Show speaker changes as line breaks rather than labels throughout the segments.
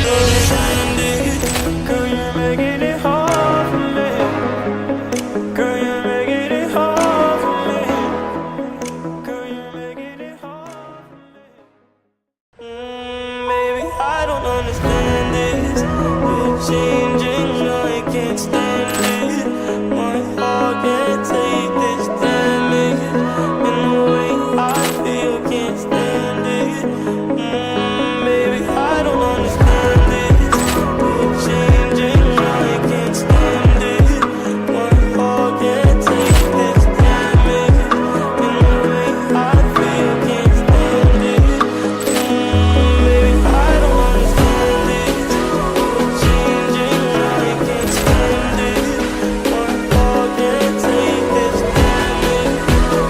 don't understand it. Girl, you're making it hard for me. Girl, you're making it hard for me. Girl, you're making it hard for me. Baby, I don't understand this. You're changing, I can't stand it. My heart can't take this damage. In the way I feel, can't stand it. Baby, I don't understand this. You're changing, I can't stand it. My heart can't take this damage. In the way I feel, can't stand it. Baby, I don't understand this. You're changing, I can't stand it. My heart can't take this damage.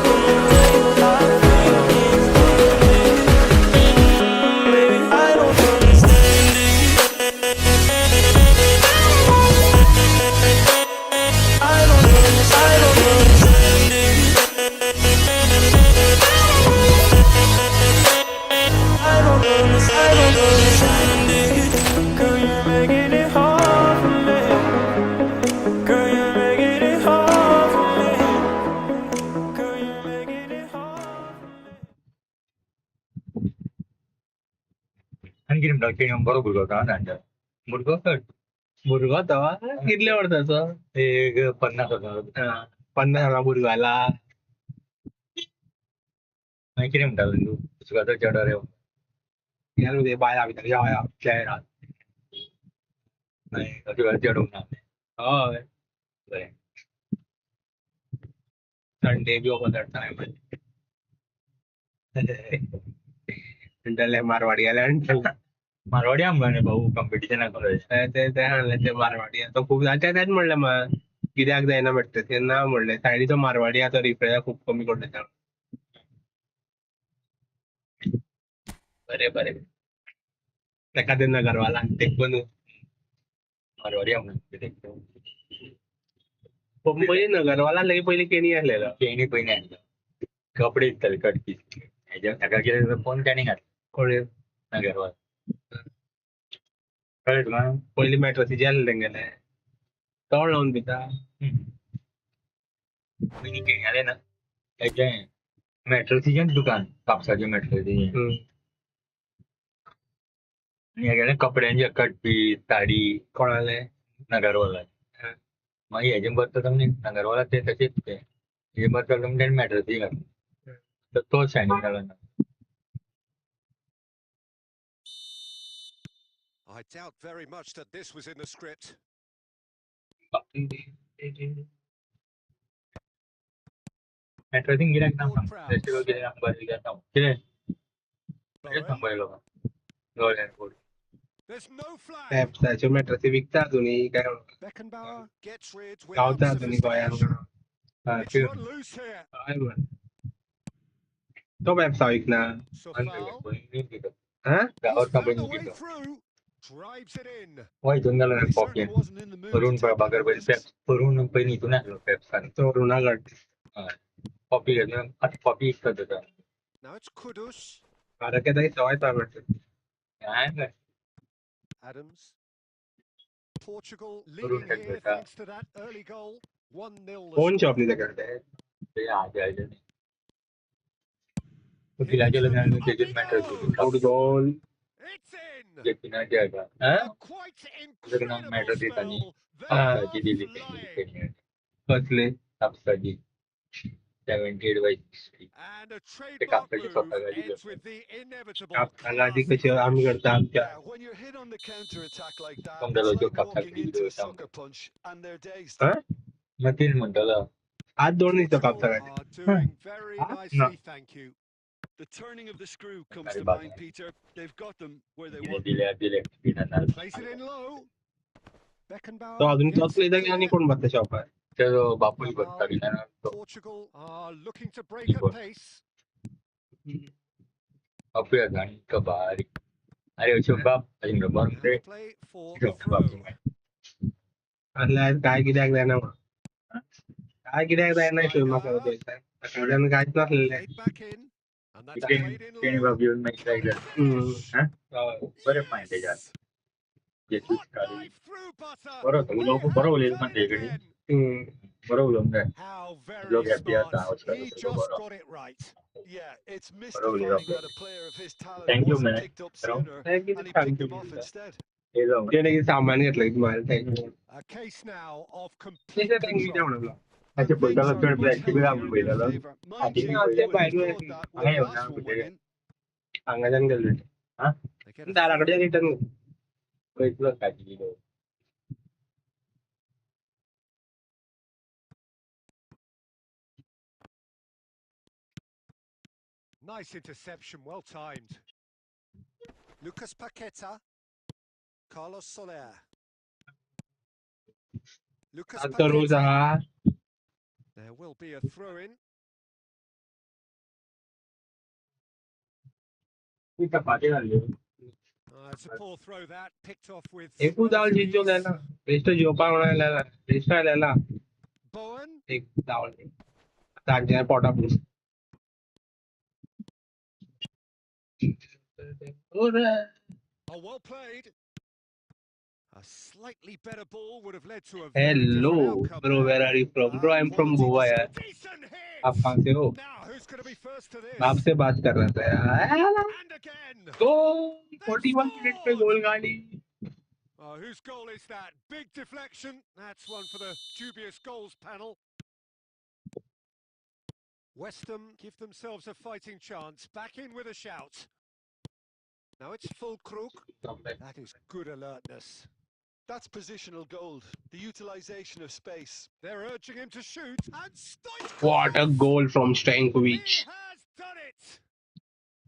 In the way I feel, can't stand it. Baby, I don't understand it. I don't understand it. I don't understand it. Girl, you're making it hard for me. Girl, you're making it hard for me. Girl, you're making it hard for me.
आणखी doctor बरोबर होता ना मुलगा
भुरगो तो कितले वर्साचो
एक 50 होता
50 भुरगो
मागीर कितें म्हणटालो तूं सुगाचो चेडो रे
गेलो ते बायला भितर या खेळात
सुगाचो चेडो ना
हय
बरें
संडे बी ओपन जाता म्हणटले मारवाडी गेल्या
मारवाडी आमगाने भाऊ कॉम्पिटिशनाक
ते हाडले ते मारवाडी तो खूप तेच म्हणले मग कित्याक जायना म्हणटा ते ना म्हणले सायडीचो मारवाडी आतां रिफ्रेश खूप कमी करता बरे बरे तेका ते नगरवाला ते पण
मारवाडी आमगाने
पयलीं नगरवाला लगे पयलीं केनी आसलेलो
तेणी पयलीं हाडलो कपडे दिताले कटकी हेज्या ताका कितें फोन ताणें घातलो
कोणी
नगरवाल कळ्ळें तुका
पयलीं मॅट्रसीचे आसले तेंगेले तोळ लावन पिता
पयलीं केण्याले ना हेजें मॅट्रसीचें दुकान कापसाचें मॅट्रसीचें हेगेले कपड्यांचे कटपीस साडी
कोणाले
नगरवाला मागीर हेजें बद्दल आमी नगरवाला ते तशेंच ते हेजे बद्दल आमी तेणें मॅट्रसी घातलो तर तो शायनींग जालो ना
I doubt very much that this was in the script.
मॅट्रसींग कित्याक ना फेस्टिवल कित्याक बरें घेता कितें कितें सांगपा golden food
There's no flag.
पेप्साच्यो मॅट्रसी विकता अजुनी काय
Beckenbauer gets rid
गावता
without
अजुनी गोंयान
sophistication. It's run loose here.
हय म्हण तो पेप्सा विकना
Sofal.
हा
गावात
He's found a
company
way
घेतो
through. Drives it in.
हो हितून जालो
He
ना coffee
certainly wasn't in the mood
करून
to take
प्रभाकर
any
पयलीं
risks.
पेप्स करून पयलीं हितून आसलो पेप्सान
तो रुणागड
हय कॉफी घेतलो आतां कॉफी विकता ताका
Now it's Kudus.
फाल्यां केदां सवाय मॅट्रसी
काय काय
Adams. Portugal
Kudus
leading here
घेतलो
thanks to that early goal. 1-0.
Phone shop न्ही तेका
ते आजे आजे वकिलाचे लग्न तेजेच मॅट्रसी
फुटबॉल
It's in.
जे पिनाचे हाका हां
A quite
लग्नाक
incredible
मॅट्रसी तांणी
spell. They are
जी दिली
flying.
कसले
कापसाची 78/60
And a
ते
trademark
कापसाची
move
स्वता गाडी
ends with the inevitable.
कापसाला आधी कशी आम्ही करता आमच्या
Yeah, when you're hit on the counter attack like that,
Come
it's
the
like
logic
walking into a
of
sucker punch and they're dazed.
हा
मग तेच म्हणटालो
आज दोन दिसतो
Portugal
कापसाला
are doing very
Huh?
nicely,
No.
thank you.
The turning of the screw comes
Very
to
bad.
mind, Peter. They've got them where they
दिले
want.
दिले पिनाना
Place it in low. Beckenbauer
तो अजून
gets
तोच
it
आणि
clear.
कोण बसता शॉपार
तेजो बापूय बसता पिनाना तो
Portugal are looking to break at
Keyboard.
pace.
बापूय आसा आनी तो बारीक अरे अशो बाप अजून बरोबर
And
रे
play for
जो बाप
throw.
आज काय कित्याक जायना काय कित्याक जायना शिव म्हाका सगळ्यान कांयच नासलेलें
Played back in. And that's
तेणी
played in
तेणी
low.
बाप येवन मॅच लायक जालें हां बरें फायन तेज्यात येतूच
Hot
काढली
knife through butter.
बरं होतं
We
लोक
have
बरं होईल
done
म्हणते
it
इकडे
again.
बरं होईल काय
How very
लोक हॅपी
smart.
आता आवाज
He
करत
just
बरं
got it right.
Yeah, it's
बरं होईल
mystifying
आपलं
that a player of his talent
thank you
wasn't
man
picked up
Rao
sooner
किती
and he
छान
picked him
केली
off instead.
हे जाऊ
त्याने की सामान घेतलं तुम्हाला thank you
A case now of complete
त्याच्या थँक्यू
control.
म्हणलं
अच्छा
And
पुढच्या
things are
लक्षात
much
ऍक्टिव्ह
healthier
काम
in their
पहिल्याला
favour. Mind
आधी
you,
ते
you would have
बाहेर
thought that when
आहे
the
ना
last one
कुठे
went in.
अंगाजान गेलो
हा
They get a
दाराकडे
throw.
Return
पैसे काय दिली
Nice interception, well timed. Lucas Paqueta. Carlos Soler. Lucas
आज तर रोज
Paqueta.
हा
There will be a throw in.
Me chapati घालली
It's a poor throw that, picked off with
एकू दावल
relative
जिंचो
ease.
द्यायला best झोपा म्हणायला बेस्ट आल्याला
Bowen.
एक दावल तांच्या पोटापूर
Oh, well played. A slightly better ball would have led to a very different
hello
outcome
bro
there.
Where are you from bro I am from
Quality
Goa
decision.
यार
Decent
आप
hit.
कहाँ से हो
Now, who's going to be first to
मैं
this?
आपसे बात कर रहा था यार
And again.
Goal
They've
41 minute पे
scored.
गोल गाली
Oh, whose goal is that? Big deflection. That's one for the dubious goals panel. West Ham give themselves a fighting chance. Back in with a shout. Now it's full crook. That is good alertness.
That's positional gold. The utilisation of space.
They're urging him to shoot. And Stoichkov!
What a goal from
He
स्टैंकोविच
has done it.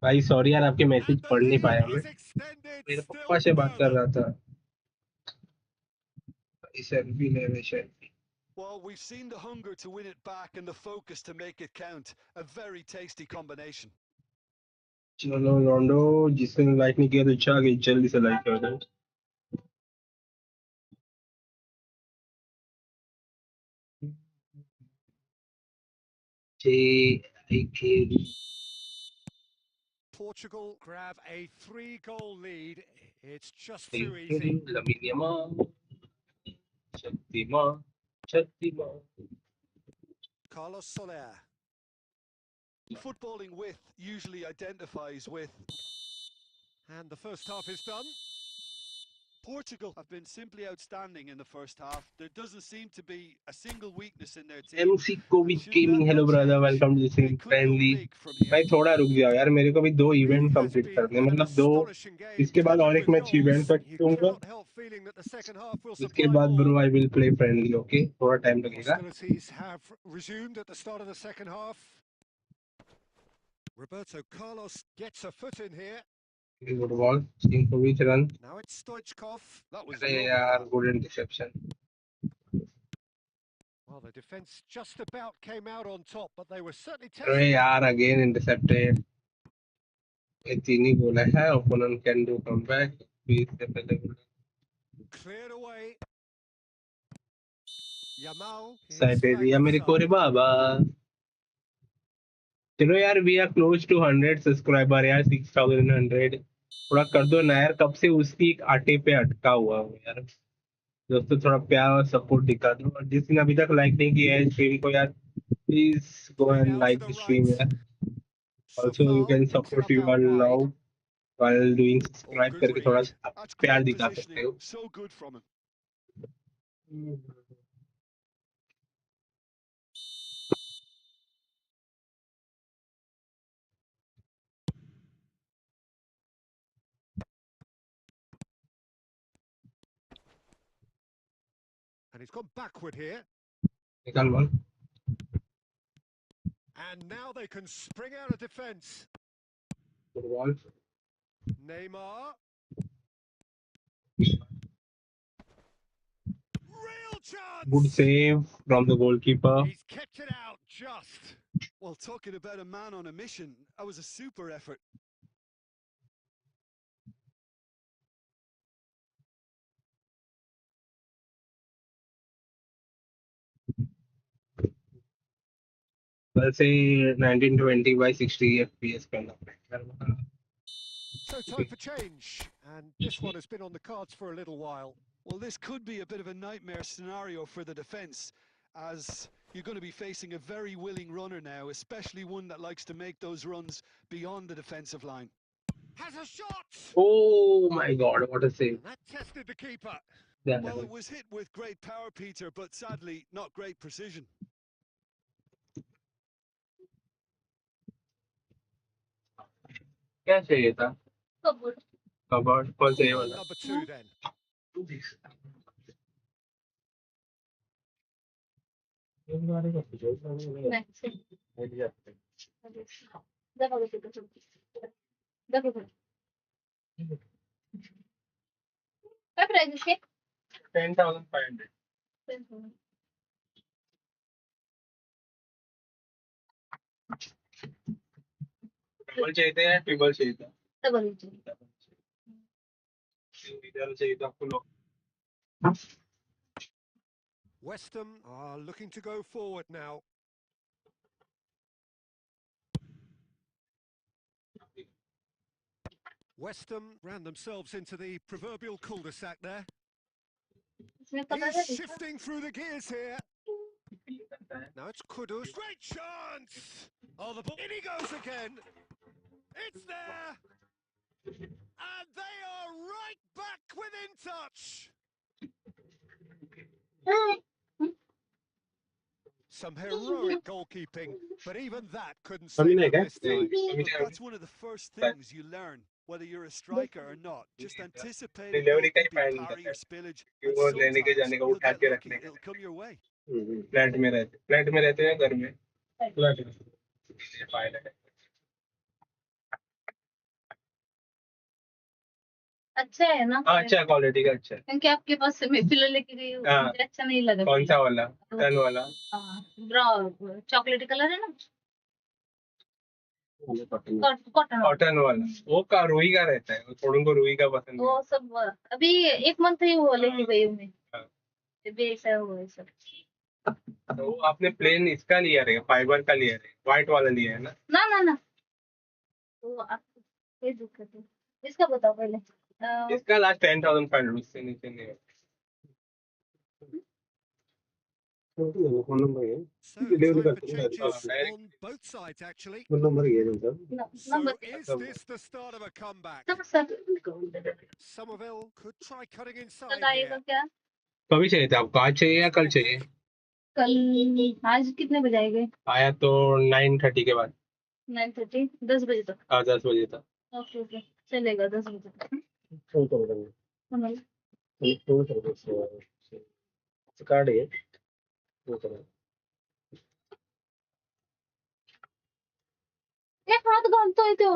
भाई sorry यार आपके message
And the
पढ़ नहीं पाया
lead
मैं
is extended
मेरे
still
पापा से बात कर
further.
रहा था सेल्फी ले रहे selfie
Well, we've seen the hunger to win it back and the focus to make it count. A very tasty combination.
चलो रोंडो जिसने लाइक नहीं किया तो अच्छा आगे जल्दी से लाइक कर दो
Portugal grab a 3-goal lead. It's just too easy. Carlos Soler.
Footballing with usually identifies with.
And the first half is done.
Portugal have been simply outstanding in the first half. There doesn't seem to be a single weakness in their team.
MC Kovic
Should
Gaming,
that
hello
not
brother,
change,
welcome to
they
the
could go
friendly.
big from here.
भाई थोड़ा रुक जाओ यार मेरे को भी 2
Really
event
has
complete
been
करने हैं
an
मतलब 2
astonishing game,
इसके बाद और
littered
एक
with
मैच इवेंट
goals.
तक
You
दूंगा
cannot help feeling that the second half will
उसके
supply
बाद
more.
Bro I will play friendly okay थोड़ा टाइम लगेगा
Hostilities have resumed at the start of the second half. Roberto Carlos gets a foot in here.
Good ball Stoichkov run
Now it's Stoichkov.
That was
अरे
lovely.
यार
That.
Good interception
Well, the defence just about came out on top, but they were certainly
अरे
tested.
यार again intercepted ये 3 ही गोल है opponent can do comeback 20 से पहले
Cleared away. Yamal
side
is
दे दिया
flagged
मेरे को रे
offside.
बाबा चलो यार we are close to 100 subscriber यार 6100 थोड़ा कर दो ना यार कब से उसकी आटे पे अटका हुआ हूँ यार दोस्तों थोड़ा प्यार और सपोर्ट दिखा दो और जिसने अभी तक लाइक नहीं किया है स्ट्रीम को यार please go
Free
and
now to
like
the
the stream
right.
यार also you
Sofal
can
picks it
support
up
your
out
love
wide.
While doing
Oh,
subscribe
good
करके थोड़ा
read. That's
प्यार
great
दिखा सकते
positioning.
हो
So good from him.
And he's gone backward here.
निकाल ball
And now they can spring out of defence.
Good ball
Neymar. Real chance!
Good save from the goalkeeper
He's kept it out just.
Well, talking about a man on a mission, that was a super effort.
कल से 1920 by 60 FPS करना पड़ेगा
So time for change. And this one has been on the cards for a little while.
Well, this could be a bit of a nightmare scenario for the defence, as you're going to be facing a very willing runner now, especially one that likes to make those runs beyond the defensive line.
Has a shot!
Oh my God, what a save.
And that tested the keeper.
Well, it was hit with great power, Peter, but sadly not great precision.
क्या चाहिए था? Cupboard कौन सा ये
Ball
वाला?
number 2 then.
काय price इसके?
10,500. Double चाहिए था या ट्रिपल चाहिए था?
डबल
इधर चाहिए था आपको लोग.
West Ham are looking to go forward now. West Ham ran themselves into the proverbial cul-de-sac there.
इसमें पता है
He's shifting through the gears here. Now it's Kudus. Great chance! Oh, the ball. In he goes again. It's there. And they are right back within touch. Some heroic goalkeeping, but even that couldn't save them this time.
Look, that's one of the first things you learn, whether you're a striker or not. Just anticipating
Delivery का ही
goalkeeping,
plan
parry
होता
or
है.
spillage,
कि
and
वो लेने के
sometimes
जाने का
you'll
उठा
get
के
lucky,
रखने का.
it'll come your way.
Flat में रहते हैं घर में. फ्लैट में. फाइल है.
अच्छा है ना?
हाँ, अच्छा क्वालिटी का अच्छा है.
क्योंकि आपके पास से मैं पिलो लेके गई हूँ,
हाँ.
मुझे अच्छा नहीं लगा.
कौन सा वाला? टन वाला.
हाँ, ब्राउन चॉकलेटी कलर है ना? कॉटन.
कॉटन वाला. वो का रुई का रहता है. थोड़ों को रुई का पसंद
वो
है.
सब अभी 1 मंथ ही वो लेके गई हूँ मैं.
हाँ.
अभी ऐसा हुआ है सब.
तो वो आपने प्लेन इसका लिया रहेगा, फाइबर का लिया रहेगा, व्हाइट वाला लिया है ना?
ना तो आप ये दिक्कत है. इसका बताओ पहले.
इसका लास्ट 10,500, उससे नीचे नहीं है. फोन नंबर है.
So
Delivery
time for
करते हैं.
changes
direct.
on both sides actually.
Phone number ये है sir.
So
number
is this the start of a comeback? Somerville could try cutting inside
कल आएगा
here.
क्या?
कभी चाहिए था आपको? आज चाहिए या कल चाहिए?
कल. आज कितने बजे आएंगे?
आया तो 9:30 के बाद.
9:30 10 बजे तक.
10 बजे तक.
ओके चलेगा 10 बजे तक.
कार्ड है.
एक हात घालतोय तो.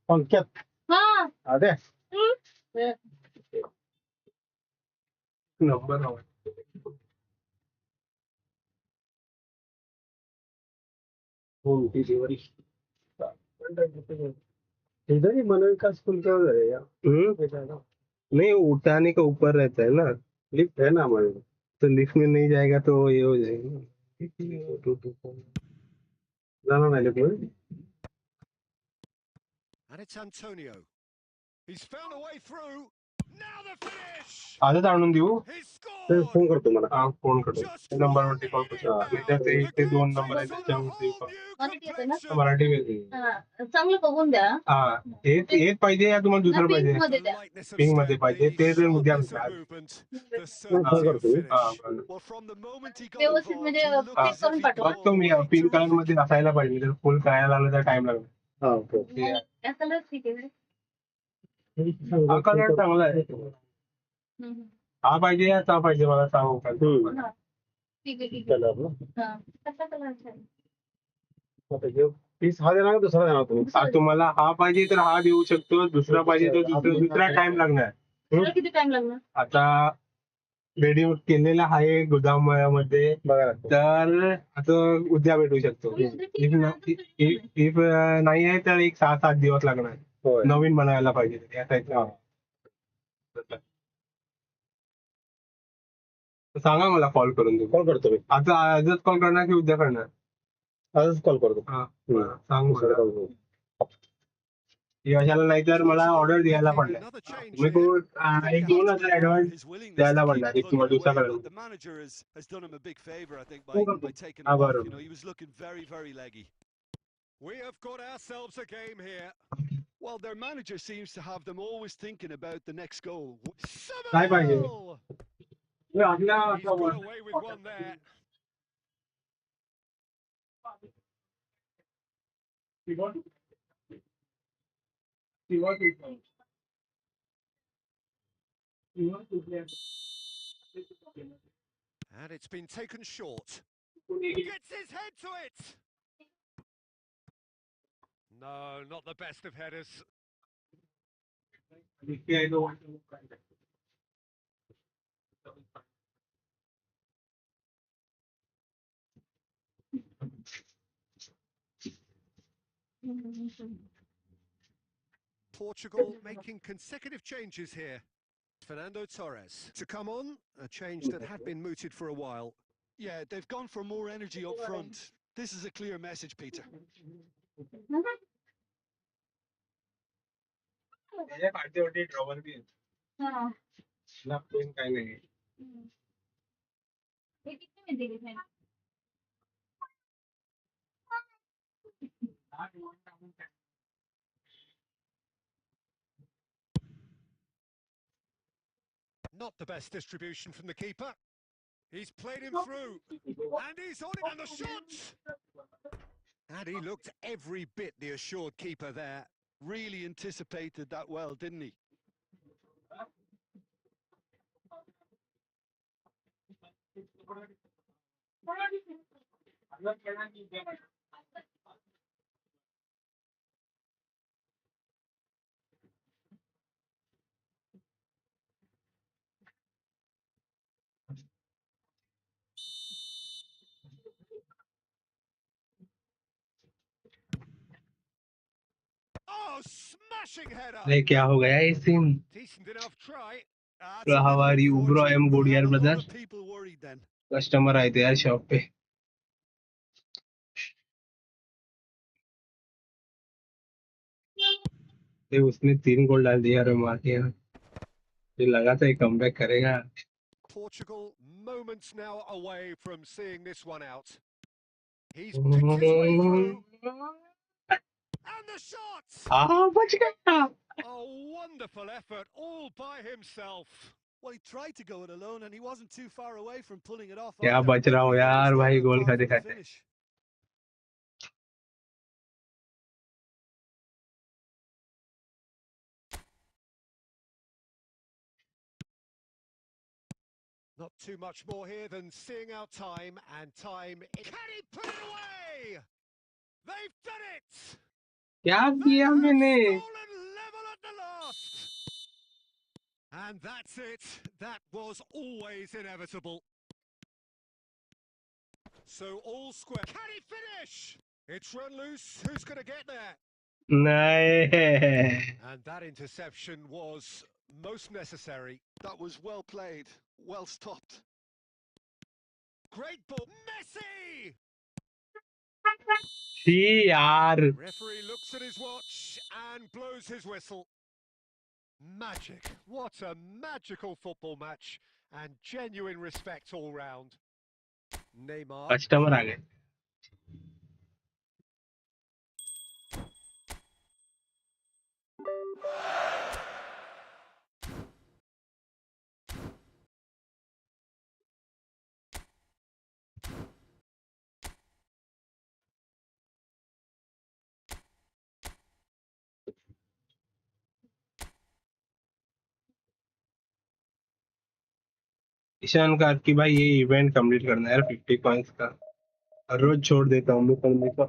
पंक्यात.
हाँ.
अरे
हम्म.
नंबर हवा. Home delivery. इधर ही मनोविकास स्कूल का उधर है यार. नहीं, उठाने का ऊपर रहता है ना. लिफ्ट है ना हमारे. तो लिफ्ट में नहीं जाएगा तो ये हो जाएगा ना. जाना ना लिफ्ट में.
And it's Antonio. He's found a way through. Now the finish.
आजच आणून देऊ.
He
phone
scored.
करतो मला. हा, फोन करतो.
Just
नंबरवरती कॉल
one
करतो.
minute now.
त्याच्यात एक ते
The
दोन
Greens
नंबर आहेत
on a
त्याच्यावरती
whole
कॉल.
new
मराठी येते ना?
complexion.
मराठी वेगळी.
हा, चांगलं बघून द्या.
हा, हेच पाहिजे या तुम्हाला दुसरं
ना,
पाहिजे?
pink मध्ये
The
द्या.
lightness of
पिंक मध्ये
step,
पाहिजे.
the
ते जर उद्या
sharpness of movement, the
हा,
certainty of finish.
Well, from the moment he got
व्यवस्थित
involved,
म्हणजे
he looked
pink
as if
करून
he'd
पाठवा.
gone all
बघतो
the
me.
way.
Pink colour
Terrific.
मध्ये असायला पाहिजे. तर फुल करायला लागलं तर टाइम लागेल.
या कलर ठीक आहे.
हा कलर चांगला आहे.
हम्म.
हा पाहिजे या चा पाहिजे मला सांगू का?
हा. ठीक आहे. हा. कसा कलर आहे?
पीस हा देणार का दुसरा देणार तुम्ही? तुम्हाला हा पाहिजे तर हा देऊ शकतो. दुसरा पाहिजे तर दुसरा टाइम लागणार.
त्याला किती टाइम लागणार?
आता रेडी केलेला आहे गोदामामध्ये बघा. तर आता उद्या भेटू शकतो. इफ नाही आहे तर एक 6-7 दिवस लागणार. नवीन बनवायला पाहिजे या टाईपला. सांगा मला कॉल करून. कॉल करतो मी. आता आजच कॉल करणार की उद्या करणार? आजच कॉल करतो. हा सांग. यशाला नाहीतर मला ऑर्डर द्यायला
Making
पडलाय.
another change
me
here.
एक
You've got to
2,000
admire
advance
his willingness
द्यायला
to keep
पडणार एक किंवा
plugging
दुसरा
away,
colour.
but the manager has done him a big favour, I think, by taking
हा
him off. You
बरोबर.
know, he was looking very, very leggy.
We have got ourselves a game here.
Well, their manager seems to have them always thinking about the next goal.
काय पाहिजे?
Somerville! He's got away with one there. And it's been taken short. Gets his head to it! No, not the best of headers. Portugal making consecutive changes here. Fernando Torres to come on, a change that had been mooted for a while.
Yeah, they've gone for more energy up front. This is a clear message, Peter.
त्याच्या पाठीवरती drawer B आहे.
हाँ
ना pen काही नाही.
ये कितने में देंगे फिर
Not the best distribution from the keeper. He's played him through. And he's on it. And the shot! And he looked every bit the assured keeper there.
Really anticipated that well, didn't he?
Oh, smashing header!
अरे क्या हो गया ये scene?
Decent enough try.
It's a
How
little
are you, bro? I am
unfortunate.
good,
We had
यार
a lot
brother.
of people worried then.
Customer आए थे यार shop पे. ये उसने 3 गोल डाल दिया. अरे मार दिया. ये लगा था ये कमबैक करेगा.
Portugal moments now away from seeing this one out. He's picked his way through. And the shot!
हाँ बच गया.
A wonderful effort all by himself.
Well, he tried to go it alone, and he wasn't too far away from pulling it off.
क्या
either.
बच रहा हूँ
Everything was
यार भाई
there
goal
apart
खाते
from the
खाते.
finish.
Not too much more here than seeing out time, and time... Can he put it away? They've done it!
क्या
They
किया
have
मैंने?
stolen level at the last! And that's it. That was always inevitable. So all square. Can he finish? It's run loose. Who's going to get there?
नहीं.
And that interception was most necessary.
That was well played, well stopped.
Great ball. Messi!
She यार.
Referee looks at his watch and blows his whistle. Magic. What a magical football match. And genuine respect all round. Neymar.
Customer आ गए. ईशान का कि भाई ये event complete करना है यार 50 कॉइंस का. हर रोज छोड़ देता हूँ मैं करने को.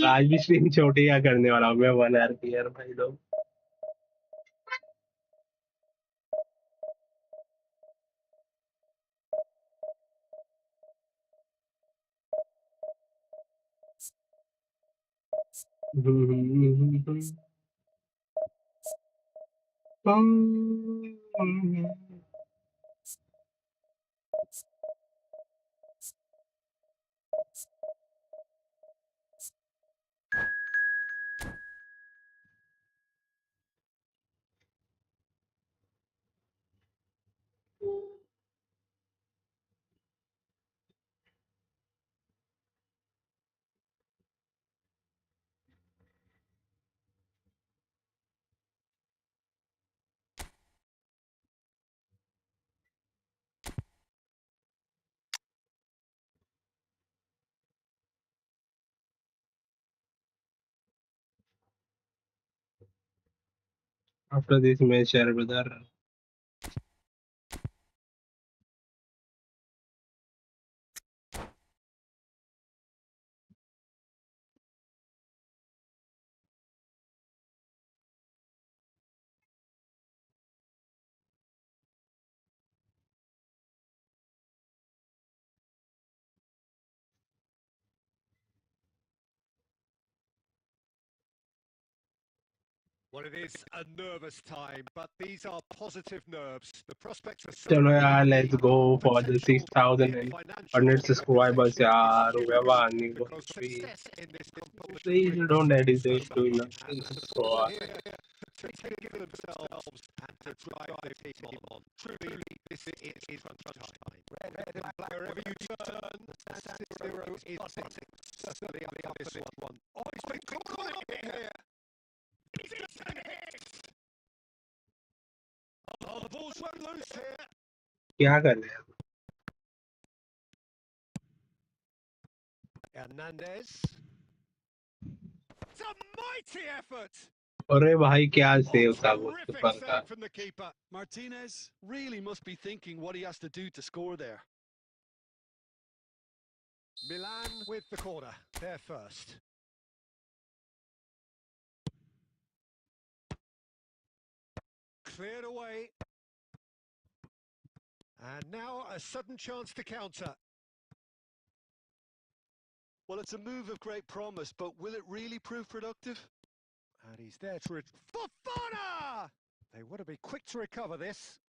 आज भी स्ट्रीम छोटी क्या करने वाला हूँ मैं 1 आवर की यार भाई लोग. After this match, brother.
Well, it is a nervous time, but these are positive nerves. The prospects are so
चलो यार,
good.
let's go for the
Potential
6,100 subscribers यार. Whoever earning will
because
be.
success in this competition
Please don't edit this, doing nothing.
support here to take themselves and to drive their team on. Truly, this is crunch time. Red and black, wherever you turn, San Siro is certainly up for this one. Oh, he's been caught up in here. He's instant hits. Oh, the ball's run loose here.
क्या कर रहे हैं?
Hernandez. It's a mighty effort.
अरे भाई क्या
Oh,
save था वो
terrific
keeper का.
save from the keeper.
Martinez really must be thinking what he has to do to score there.
Milan with the corner. They're first. Cleared away. And now a sudden chance to counter.
Well, it's a move of great promise, but will it really prove productive?
And he's there to... Fofana! They want to be quick to recover this.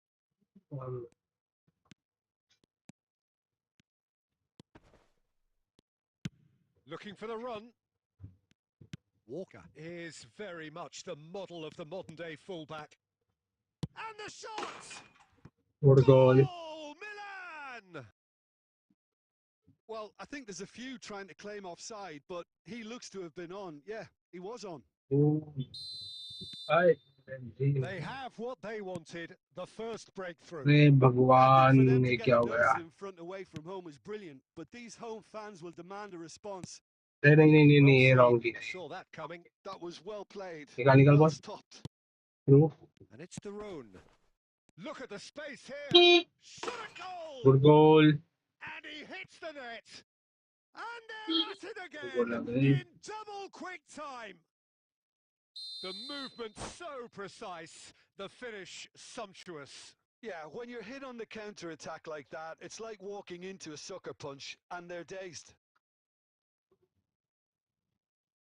Looking for the run. Walker is very much the model of the modern-day fullback. And the shot!
Good goal.
Milan!
Well, I think there's a few trying to claim offside, but he looks to have been on. Yeah, he was on.
Hi.
They have what they wanted, the first breakthrough.
अरे
I think
भगवान
for them
ने
to get
क्या
a
हो गया?
nose in front away from home is brilliant, but these home fans will demand a response.
नहीं ये
Well
wrong
seen.
किया.
Saw that coming.
That was well played.
निकाल
Well
boss.
stopped.
Through.
And it's the Rhone. Look at the space here. Shot a goal!
Good goal.
And he hits the net. And they're at it
Goal
again
again.
in double quick time. The movement so precise, the finish sumptuous.
Yeah, when you're hit on the counter attack like that, it's like walking into a sucker punch and they're dazed.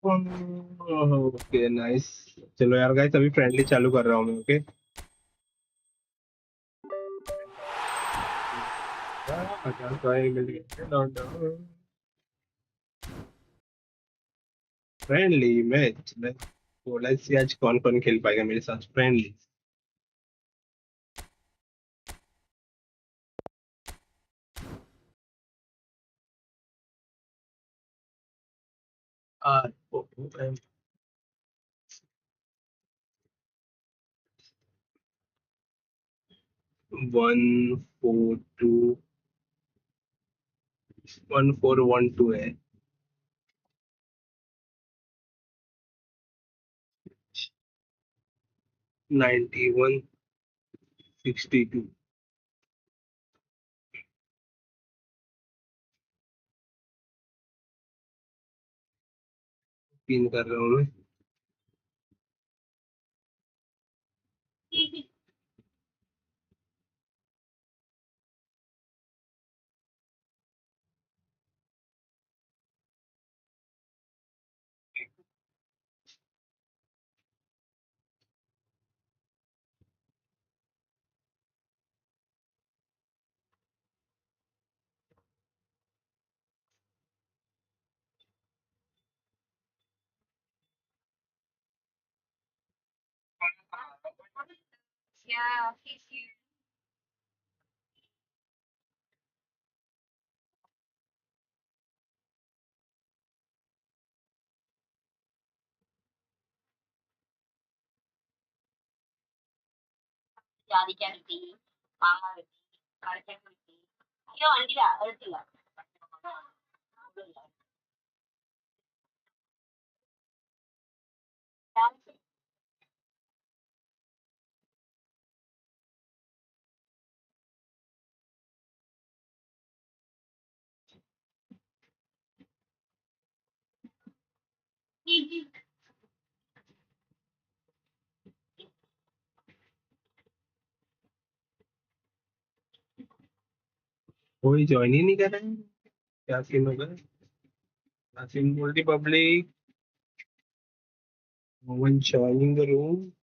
Okay nice. चलो यार guys, अभी friendly चालू कर रहा हूँ मैं. Okay friendly match. तो let's see आज कौन कौन खेल पाएगा मेरे साथ फ्रेंडली. वन 1412 है. 9162 पिन कर रहा हूँ मैं.
Yeah, he's here. ജാതിക്കാൻ കിട്ടി, മാങ്ങ കിട്ടി, കടച്ചക്ക കിട്ടി. അയ്യോ വണ്ടിയില്ല, എടുത്തില്ല.
कोई ज्वाइन ही नहीं कर रहा है, क्या सीन होगा? Nothing multi public. No one joining the room.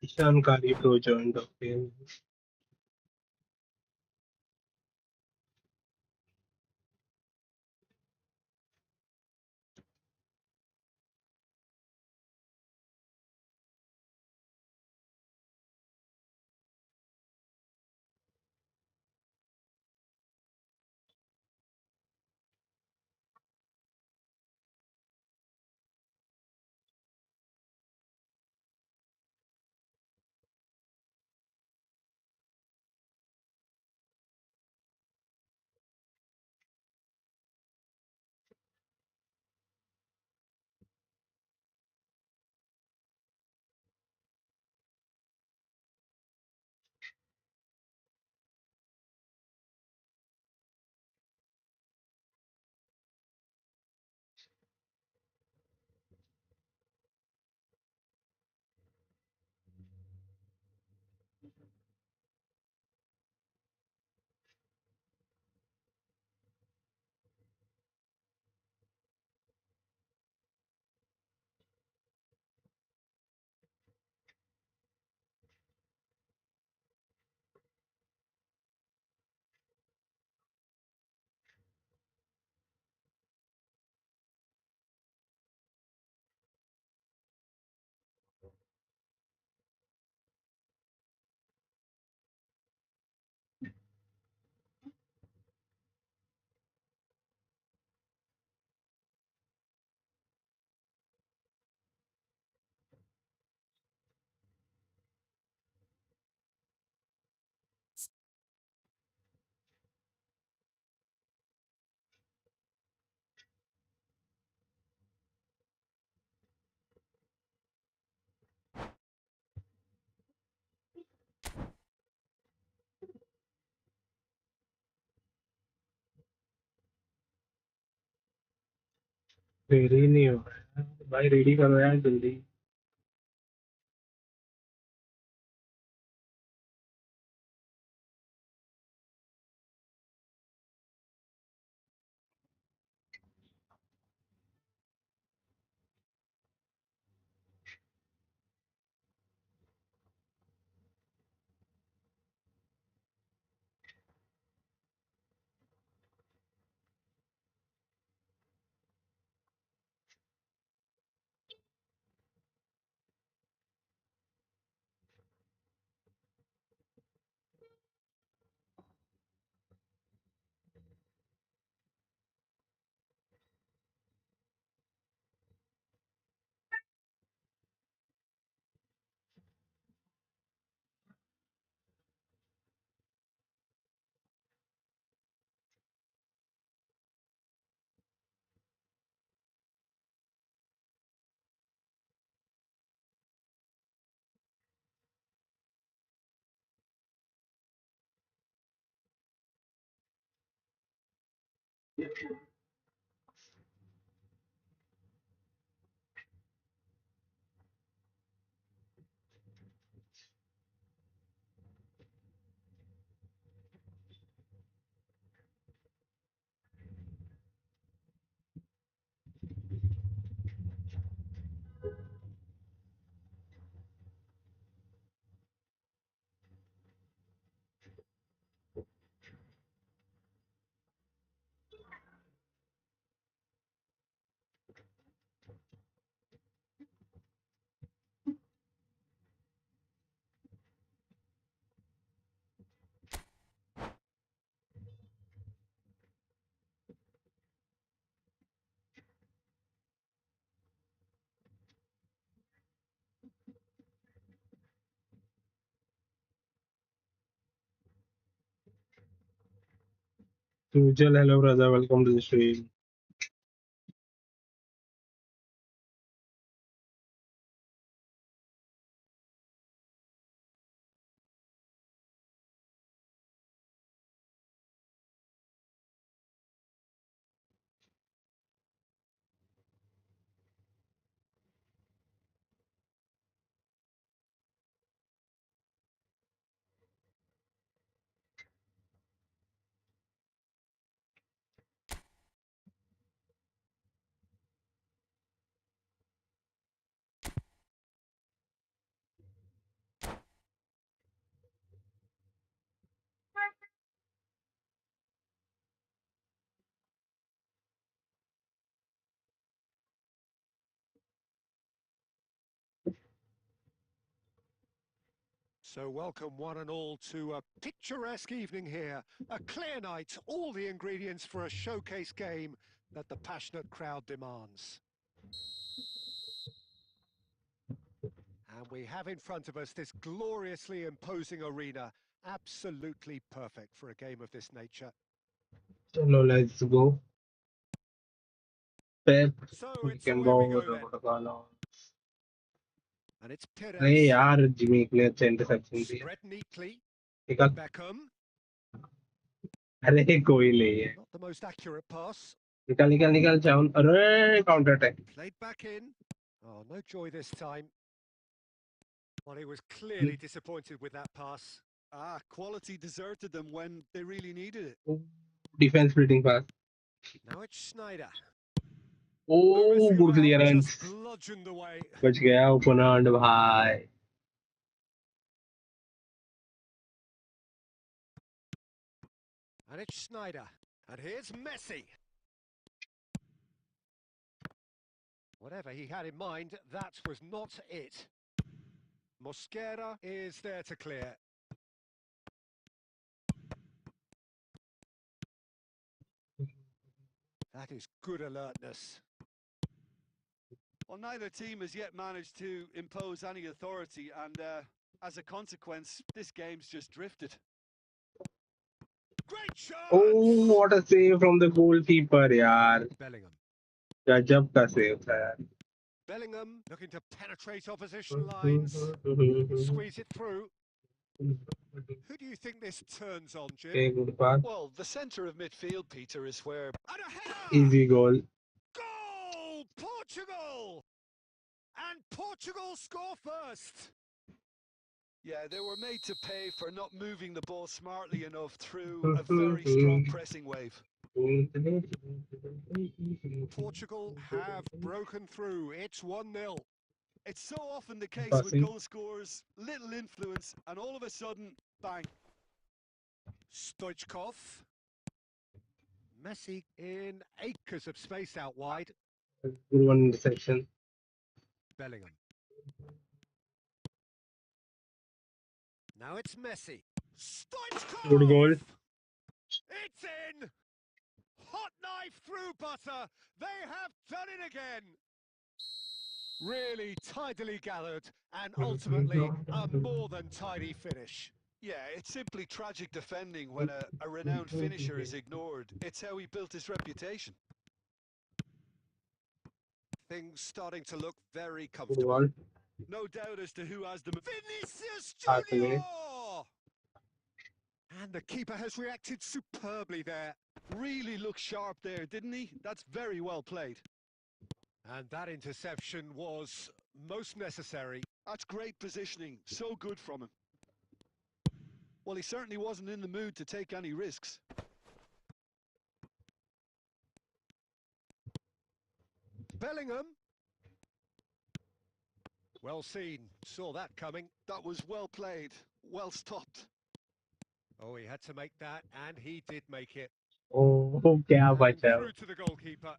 Ishan Kari Pro joined. Okay. Ready नहीं हो रहा है भाई, रेडी करो यार जल्दी। Sujal, hello brother, welcome to the stream.
So welcome one and all to a picturesque evening here. A clear night, all the ingredients for a showcase game that the passionate crowd demands. And we have in front of us this gloriously imposing arena, absolutely perfect for a game of this nature.
Chalo, let's go. Pep,
So it's
can
all here we
go
go then.
protocol.
And it's
अरे
Perez,
यार Jimmy ने अच्छा interception दिया
spread neatly.
निकाल
Beckham,
अरे कोई नहीं है
not the most accurate pass.
निकाल निकाल निकाल चाउन अरे counter attack
Played back in. Oh, no joy this time. Well, he was clearly disappointed with that pass.
Ah, quality deserted them when they really needed it.
Defence splitting pass
Now it's Schneider.
Oh
Messing
good
about,
clearance
just bludgeoned away.
बच गया opponent भाई
And it's Schneider. And here's Messi. Whatever he had in mind, that was not it. Mosquera is there to clear. That is good alertness.
Well, neither team has yet managed to impose any authority, and as a consequence, this game's just drifted.
Great chance!
Oh, what a save from the goalkeeper यार
Bellingham.
गजब का save था यार
Bellingham looking to penetrate opposition lines. Squeeze it through. Who do you think this turns on, Jim?
एक good pass
Well, the centre of midfield, Peter, is where...
And a header!
Easy goal
Goal! Portugal! And Portugal score first.
Yeah, they were made to pay for not moving the ball smartly enough through a very strong pressing wave.
Portugal have broken through. It's 1-0.
It's so often the case with
Passing.
goal scorers, little influence, and all of a sudden, bang.
Stoichkov. Messi in acres of space out wide.
good one interception
Bellingham. Now it's Messi. Stoichkov!
good goal
It's in! Hot knife through butter. They have done it again. Really tidily gathered and ultimately a more than tidy finish.
Yeah, it's simply tragic defending when a renowned finisher is ignored. It's how he built his reputation.
Things starting to look very
good
comfortable.
ball
No doubt as to who has the...
Vinicius
Half a
Junior!
minute.
And the keeper has reacted superbly there.
Really looked sharp there, didn't he? That's very well played.
And that interception was most necessary.
That's great positioning. So good from him. Well, he certainly wasn't in the mood to take any risks.
Bellingham. Well seen. Saw that coming.
That was well played. Well stopped.
Oh, he had to make that, and he did make it.
oh क्या
And
बचा
through to the goalkeeper.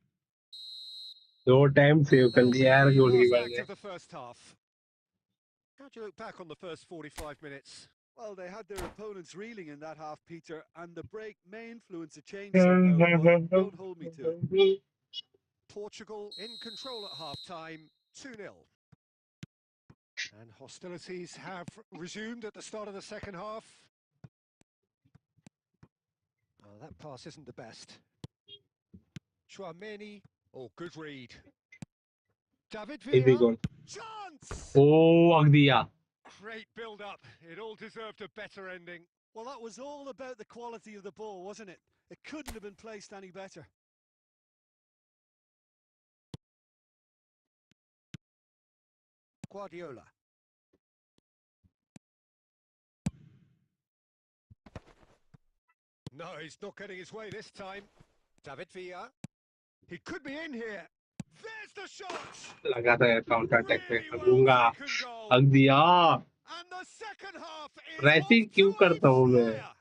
दो time save कर
That'll be
लिया यार
the last
goalkeeper
act
ने
of the first half. How do you look back on the first 45 minutes?
Well, they had their opponents reeling in that half, Peter, and the break may influence a change somehow, but don't hold me to it.
Portugal in control at half-time, 2-0. And hostilities have resumed at the start of the second half. Oh, that pass isn't the best. Chouameni. Oh, good read. David
easy
Villa.
goal
Chance!
oh रख दिया
Great build-up. It all deserved a better ending.
Well, that was all about the quality of the ball, wasn't it? It couldn't have been placed any better.
Guardiola. No, he's not getting his way this time. David Villa. He could be in here. There's the shot!
लगा था यार counter attack पे
Really well
करूंगा
taken goal.
रख दिया
And the second half is
ऐसे ही
off
क्यों
to
करता
a
हूँ मैं
flyer.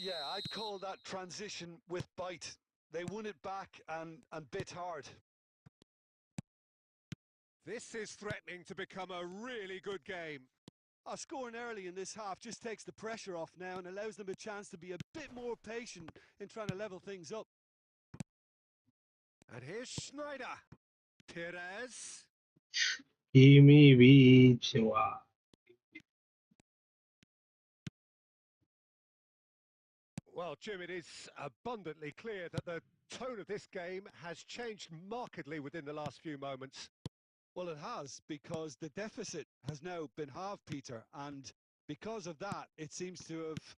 Yeah, I'd call that transition with bite. They won it back and bit hard.
This is threatening to become a really good game.
Scoring early in this half just takes the pressure off now and allows them a chance to be a bit more patient in trying to level things up.
And here's Schneider. Perez.
Kimi Beach. Wow.
Well, Jim, it is abundantly clear that the tone of this game has changed markedly within the last few moments.
Well, it has, because the deficit has now been halved, Peter, and because of that, it seems to have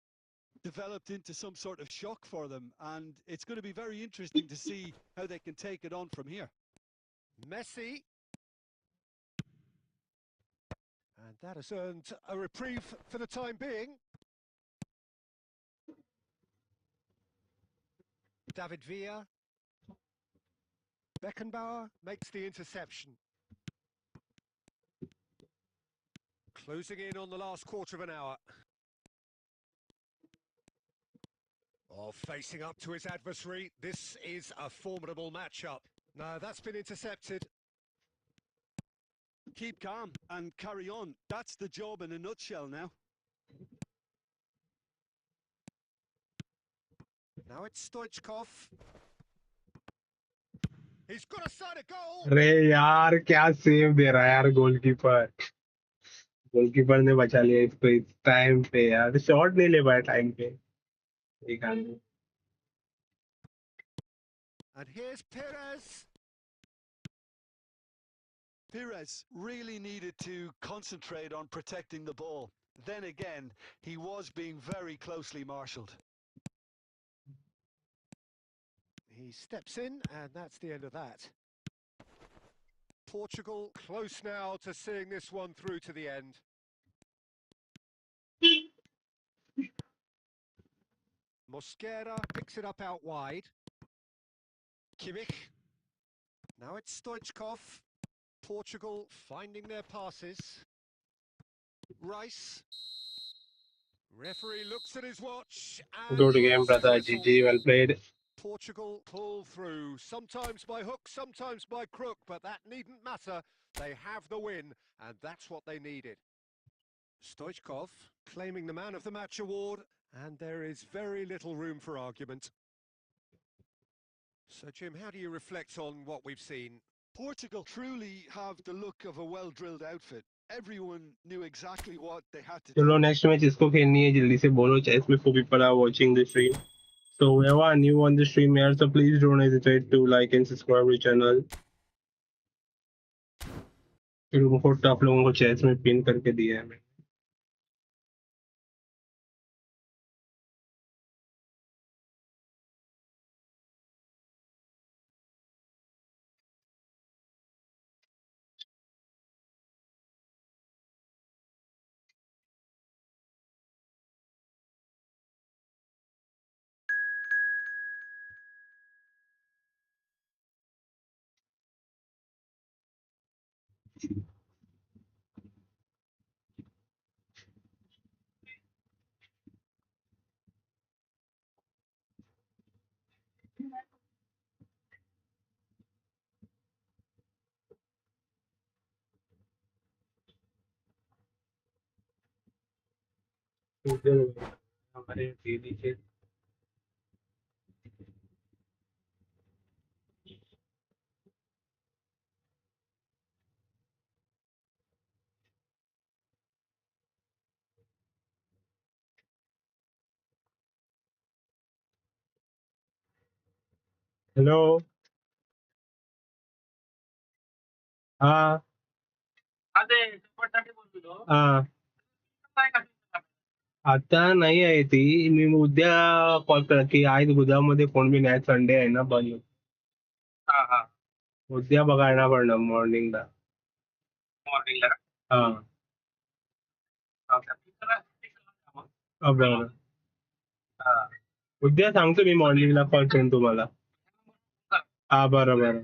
developed into some sort of shock for them, and it's going to be very interesting to see how they can take it on from here.
Messi. And that has earned a reprieve for the time being. David Villa. Beckenbauer makes the interception. Closing in on the last quarter of an hour. Oh, facing up to his adversary. This is a formidable matchup. No, that's been intercepted.
Keep calm and carry on. That's the job in a nutshell now.
Now it's Stoichkov. He's got a side of goal.
अरे यार क्या save दे रहा है यार goalkeeper goalkeeper ने बचा लिया इसको इस टाइम पे यार शॉट नहीं ले पाया टाइम पे एक आदमी
And here's Perez.
Perez really needed to concentrate on protecting the ball. Then again, he was being very closely marshalled.
He steps in, and that's the end of that. Portugal close now to seeing this one through to the end. Mosquera picks it up out wide. Kimmich. Now it's Stoichkov. Portugal finding their passes. Rice. Referee looks at his watch and
good game
blows his
brother
whistle.
GG well played
Portugal pull through, sometimes by hook, sometimes by crook, but that needn't matter. They have the win, and that's what they needed. Stoichkov claiming the Man of the Match award, and there is very little room for argument. So, Jim, how do you reflect on what we've seen?
Portugal truly have the look of a well-drilled outfit. Everyone knew exactly what they had to
चलो
do.
Next match इसको खेलनी है जल्दी से बोलो chat में for people are watching the stream so whoever are new on the stream here so please don't hesitate to like and subscribe to the channel फिर उनको टफ लोगों को चैट में पिन करके दिया है मैंने हमारे दीदी के हेलो हाँ हाँ आता नाही आहे ती मी उद्या कॉल करा की आज गोदाममध्ये कोण बी नाही संडे आहे ना बंद उद्या बघायला पडणार मॉर्निंगला हा बरं उद्या सांगतो मी मॉर्निंगला कॉल करून तुम्हाला हा बरं बरं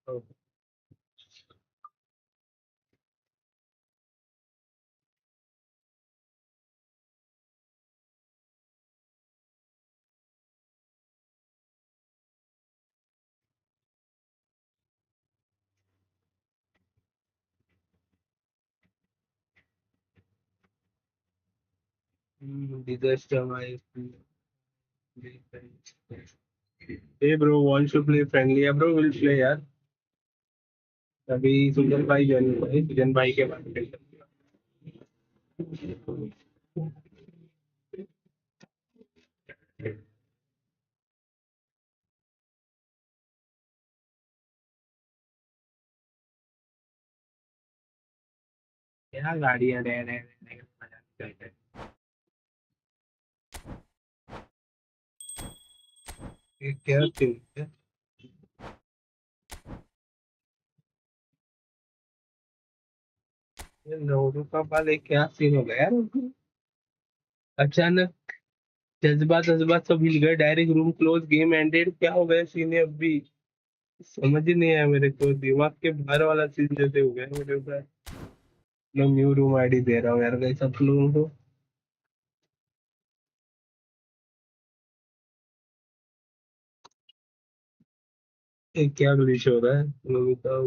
हो. Disaster my hey bro wants to play friendly है bro will play यार अभी सुजन भाई ज्वाइन हुआ है सुजन भाई के बाद क्या गाड़ियां रह रहे क्या सीन है नोरू का वाले क्या सीन हो गया यार अचानक जज्बा जज्बा सब हिल गए direct room close game ended क्या हो गया सीन है अभी समझ ही नहीं आया मेरे को दिमाग के बाहर वाला सीन जैसे हो गया मेरे ऊपर मैं न्यू रूम आईडी दे रहा हूँ यार गाइस सब लोगों को ये क्या ग्लिच हो रहा है नोबिता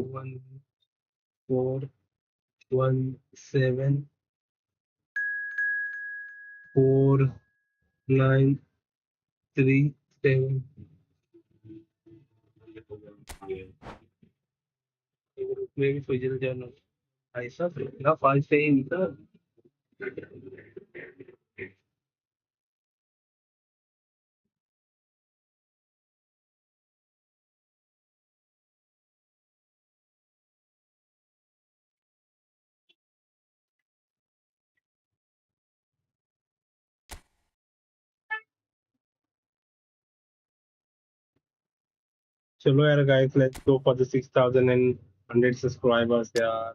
14174937 ग्रुप में भी सुजल जाना ऐसा इतना फास्ट है इनका चलो यार guys let's go for the 6100 subscribers यार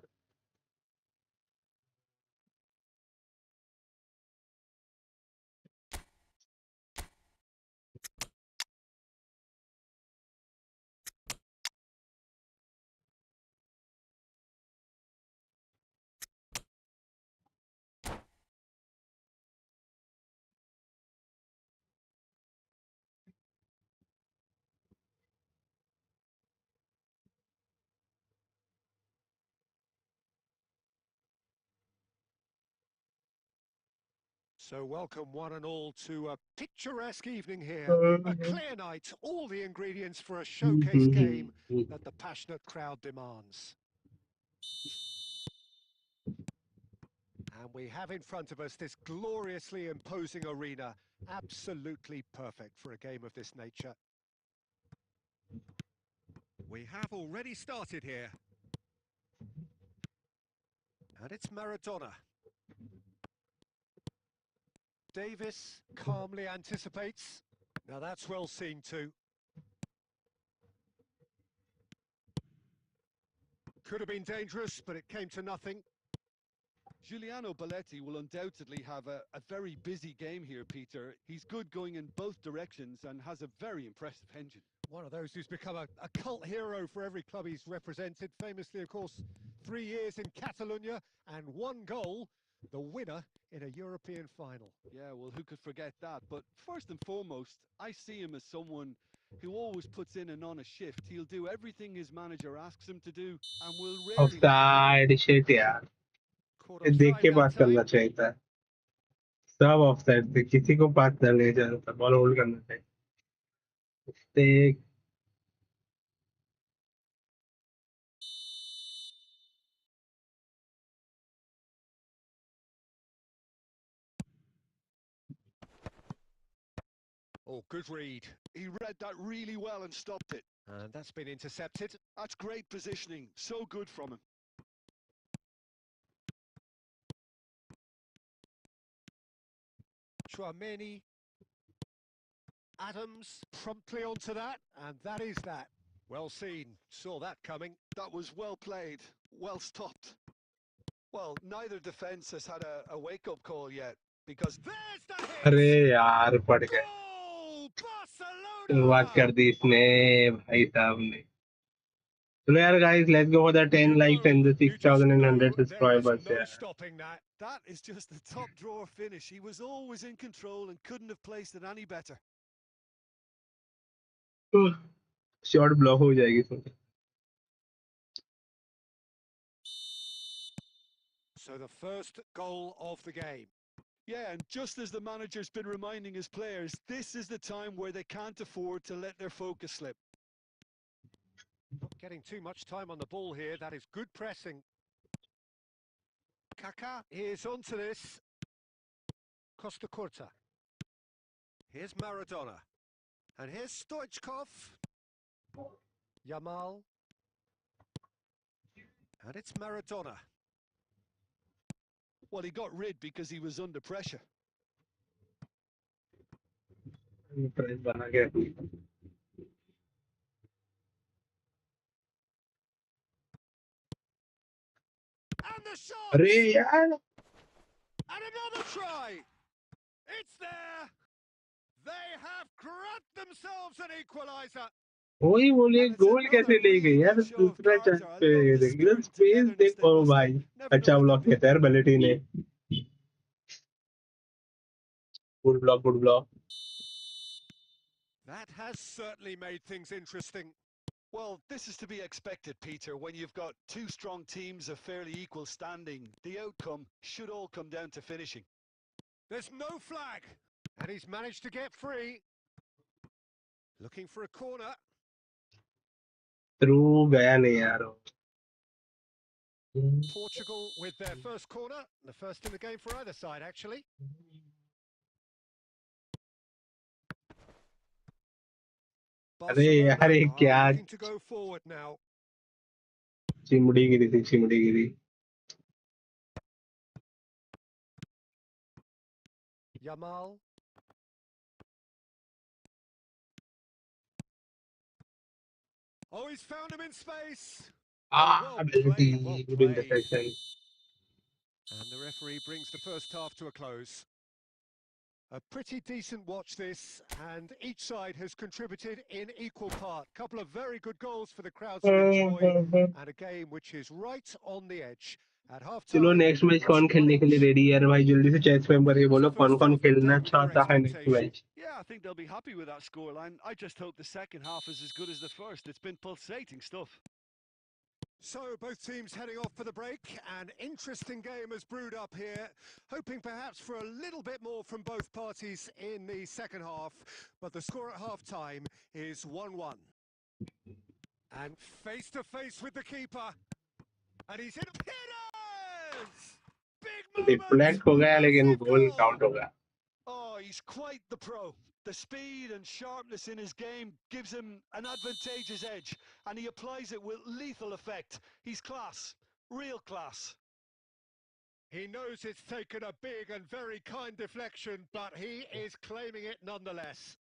So welcome one and all to a picturesque evening here. A clear night, all the ingredients for a showcase game that the passionate crowd demands. And we have in front of us this gloriously imposing arena, absolutely perfect for a game of this nature. We have already started here. And it's Maradona. Davis calmly anticipates. Now that's well seen too. Could have been dangerous, but it came to nothing.
Giuliano Belletti will undoubtedly have a very busy game here, Peter. He's good going in both directions and has a very impressive engine.
One of those who's become a cult hero for every club he's represented. Famously, of course, 3 years in Catalonia and 1 goal, the winner in a European final.
Yeah, well, who could forget that? But first and foremost, I see him as someone who always puts in an honest shift. He'll do everything his manager asks him to do and will rarely...
offside shit यार
Caught
ये देख
offside
के
that
पास करना
time.
चाहिए था सब offside थे किसी को पास करने चाहिए था बॉल होल्ड करना चाहिए देख
Oh, good read.
He read that really well and stopped it.
And that's been intercepted.
That's great positioning. So good from him.
Chouameni. Adams promptly onto that, and that is that. Well seen. Saw that coming.
That was well played. Well stopped. Well, neither defence has had a wake-up call yet because...
There's the
अरे
hit!
यार पड़ गए
Goal!
शुरुआत कर
Barcelona!
दी इसने भाई साहब ने चलो यार guys let's go for the 10
You
likes
know,
and the
you just
6100
know there is
subscribers
no
यार
stopping that.
that is just the top drawer finish. He was always in control and couldn't have placed it any better.
Shot block हो जाएगी इसमें
So the first goal of the game.
Yeah, and just as the manager's been reminding his players, this is the time where they can't afford to let their focus slip.
Not getting too much time on the ball here. That is good pressing. Kaká is onto this. Costa Curta. Here's Maradona. And here's Stoichkov. Yamal. And it's Maradona.
Well, he got rid because he was under pressure.
Press बना के रखनी।
And the shot!
अरे यार
And another try! It's there! They have grabbed themselves an equaliser.
वही बोलिए
And it's
गोल कैसे
another
ले गए
really
यार
good show of
दूसरा चांस
character. I
पे
love the
देख
spirit and
स्पेस
togetherness
देख
they
ओ
must
भाई
have. Never know
अच्छा
what
ब्लॉक
they'll
किया था यार बलेटी ने good block
That has certainly made things interesting.
Well, this is to be expected, Peter. When you've got two strong teams of fairly equal standing, the outcome should all come down to finishing.
There's no flag. And he's managed to get free. Looking for a corner.
Through गया नहीं यार
Portugal with their first corner. The first in the game for either side, actually.
अरे यार ये
Barcelona
क्या
are looking to go forward now.
चिमड़ी गिरी थी चिमड़ी गिरी
Yamal. Oh, he's found him in space. Oh, well
ability
played, well
good
played.
interception
And the referee brings the first half to a close. A pretty decent watch this, and each side has contributed in equal part. Couple of very good goals for the crowds to enjoy, and a game which is right on the edge. At
चलो
half-time,
next match
it's
कौन खेलने के लिए
1-each.
Ready है यार भाई जल्दी से चैट में करके
Here's
बोलो
the
कौन
first
कौन
half been
खेलना
done to your
चाहता है next
expectation.
Match
Yeah, I think they'll be happy with that scoreline. I just hope the second half is as good as the first. It's been pulsating stuff.
So both teams heading off for the break. An interesting game has brewed up here, hoping perhaps for a little bit more from both parties in the second half. But the score at half-time is 1-1. And face to face with the keeper. And he's hit. It is! Big moment!
Deflect हो गया लेकिन
Massive
गोल
goal!
Count होगा
Oh, he's quite the pro. The speed and sharpness in his game gives him an advantageous edge, and he applies it with lethal effect. He's class, real class.
He knows it's taken a big and very kind deflection, but he is claiming it nonetheless.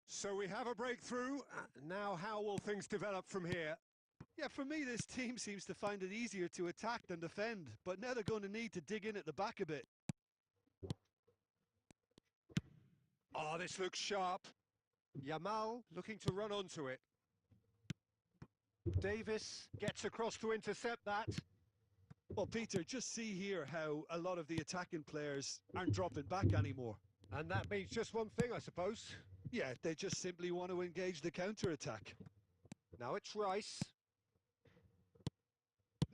So we have a breakthrough. Now how will things develop from here?
Yeah, for me, this team seems to find it easier to attack than defend, but now they're going to need to dig in at the back a bit.
Oh, this looks sharp. Yamal looking to run onto it. Davis gets across to intercept that.
Well, Peter, just see here how a lot of the attacking players aren't dropping back anymore.
And that means just one thing, I suppose.
Yeah, they just simply want to engage the counter-attack.
Now it's Rice.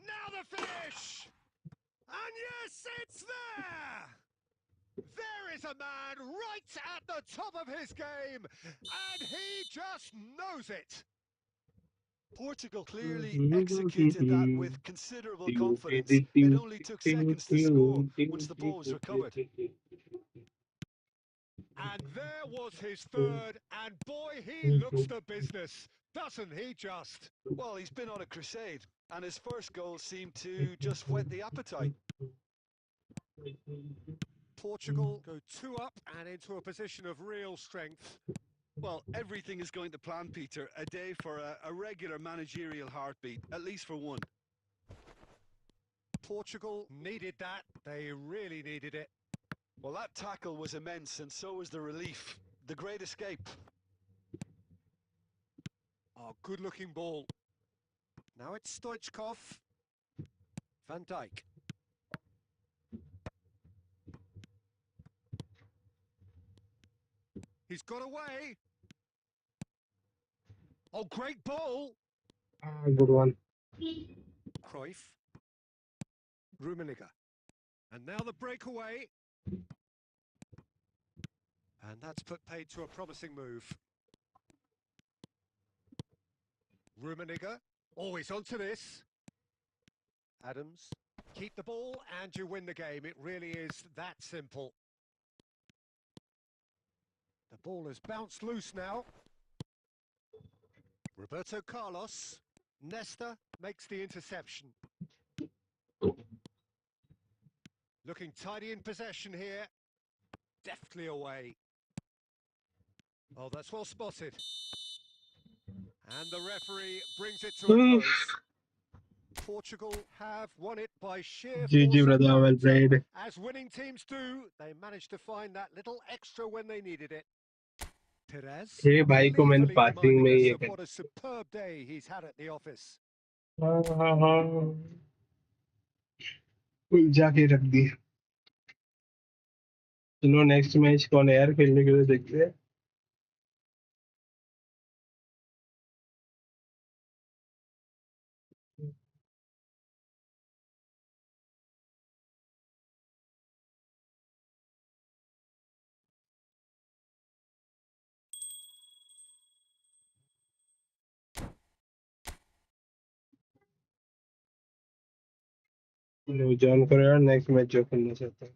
Now the finish! And yes, it's there! There is a man right at the top of his game, and he just knows it.
Portugal clearly executed that with considerable confidence. It only took seconds to score once the ball was recovered.
And there was his third, and boy, he looks the business, doesn't he just?
Well, he's been on a crusade, and his first goal seemed to just whet the appetite.
Portugal go 2 up and into a position of real strength.
Well, everything is going to plan, Peter. A day for a regular managerial heartbeat, at least for one.
Portugal needed that. They really needed it.
Well, that tackle was immense, and so was the relief. The great escape.
Oh, good-looking ball. Now it's Stoichkov. Van Dijk. He's got away. Oh, great ball.
Good one
Cruyff. Rummenigge. And now the breakaway. And that's put paid to a promising move. Rummenigge, always onto this. Adams, keep the ball and you win the game. It really is that simple. The ball has bounced loose now. Roberto Carlos. Nesta makes the interception. Looking tidy in possession here. Deftly away. Oh, that's well spotted. And the referee brings it to a close. Portugal have won it by sheer
GG
force of
brother, well
character.
played.
As winning teams do, they managed to find that little extra when they needed it. Perez,
ये भाई को मैंने
gleefully
passing में
reminding
ये
us of
कर
what a superb day he's had at the office.
हाँ जाके रख दी। चलो नेक्स्ट मैच कौन है यार खेलने के लिए देखते हैं। लो ज्वाइन करो यार नेक्स्ट मैच जो खेलना चाहते हैं।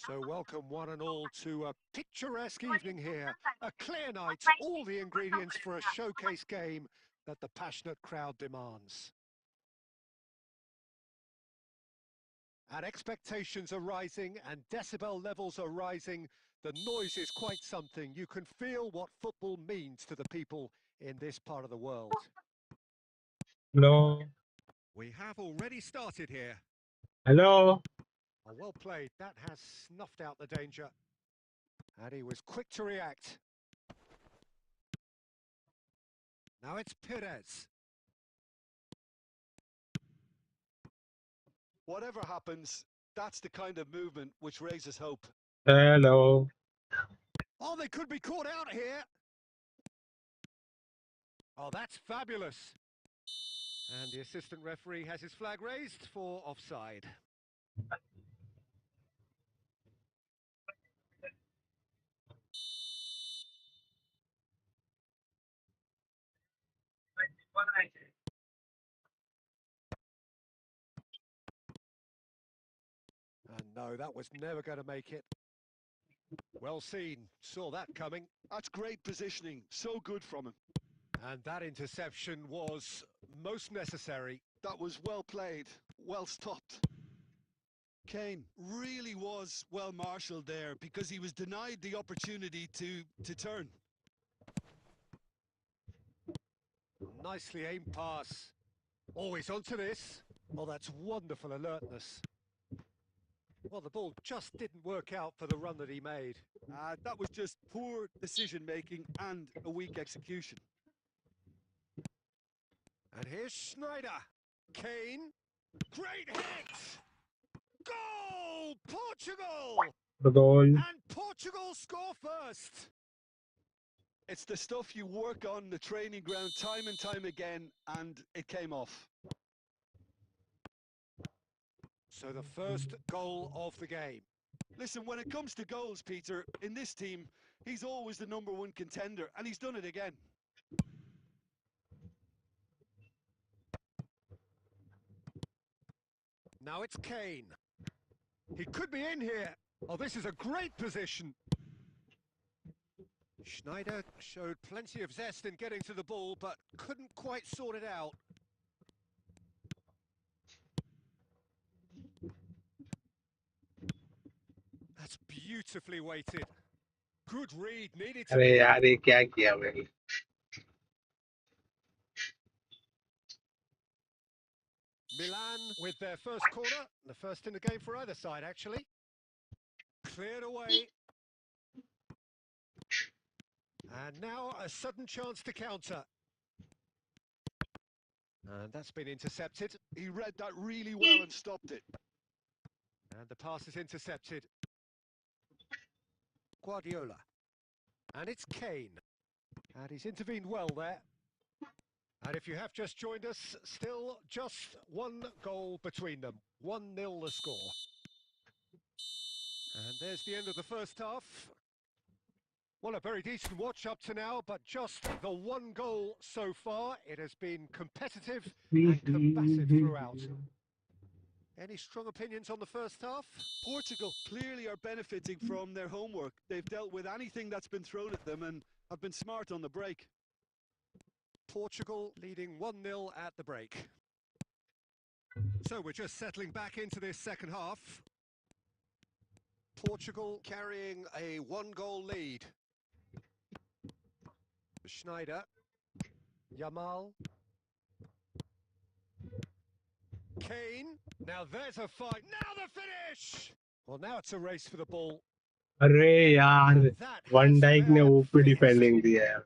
So welcome one and all to a picturesque evening here. A clear night, all the ingredients for a showcase game that the passionate crowd demands. And expectations are rising and decibel levels are rising. The noise is quite something. You can feel what football means to the people in this part of the world.
Hello.
We have already started here.
Hello.
Oh, well played. That has snuffed out the danger. And he was quick to react. Now it's Perez.
Whatever happens, that's the kind of movement which raises hope.
Hello.
Oh, they could be caught out here. Oh, that's fabulous. And the assistant referee has his flag raised for offside. And no, that was never going to make it. Well seen, saw that coming.
That's great positioning, so good from him.
And that interception was most necessary.
That was well played, well stopped. Kane really was well marshalled there because he was denied the opportunity to turn.
Nicely aimed pass. Always onto this. Oh, that's wonderful alertness. Well, the ball just didn't work out for the run that he made.
That was just poor decision-making and a weak execution.
And here's Schneider. Kane. Great hit! Goal! Portugal!
Goal.
And Portugal score first.
It's the stuff you work on the training ground time and time again, and it came off.
So the first goal of the game.
Listen, when it comes to goals, Peter, in this team, he's always the #1 contender, and he's done it again.
Now it's Kane. He could be in here. Oh, this is a great position. Schneider showed plenty of zest in getting to the ball, but couldn't quite sort it out. That's beautifully weighted. Good read, needed to
अरे
be.
यार ये क्या किया भाई?
Milan with their first corner, the first in the game for either side, actually. Cleared away. And now a sudden chance to counter. And that's been intercepted.
He read that really well and stopped it.
And the pass is intercepted. Guardiola. And it's Kane. And he's intervened well there. And if you have just joined us, still just one goal between them. 1-0 the score. And there's the end of the first half. Well, a very decent watch up to now, but just the one goal so far. It has been competitive and combative throughout. Any strong opinions on the first half?
Portugal clearly are benefiting from their homework. They've dealt with anything that's been thrown at them and have been smart on the break.
Portugal leading 1-0 at the break. So we're just settling back into this second half. Portugal carrying a 1-goal lead. Schneider. Yamal. Kane. Now there's a fight. Now the finish! Well, now it's a race for the ball.
अरे यार
And that
one
has
डाइक ने
their
ओपी
fist.
Defending दिया है.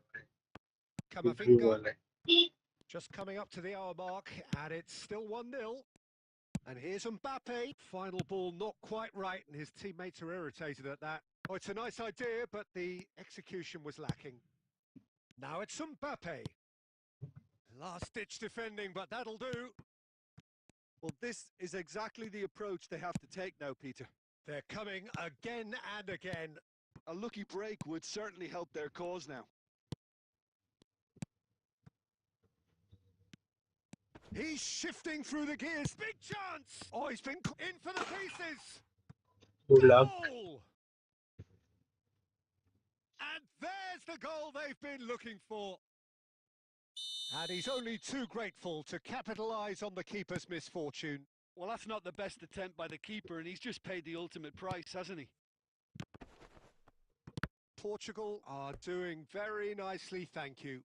कुछ भी
Camavinga
बोले.
just coming up to the hour mark, and it's still 1-0. And here's Mbappe. Final ball not quite right, and his teammates are irritated at that. Oh, it's a nice idea, but the execution was lacking. Now it's Mbappe. Last-ditch defending, but that'll do.
Well, this is exactly the approach they have to take now, Peter.
They're coming again and again.
A lucky break would certainly help their cause now.
He's shifting through the gears. Big chance! Oh, he's been in for the pieces.
Good luck.
Goal! And there's the goal they've been looking for. And he's only too grateful to capitalise on the keeper's misfortune.
Well, that's not the best attempt by the keeper, and he's just paid the ultimate price, hasn't he?
Portugal are doing very nicely, thank you.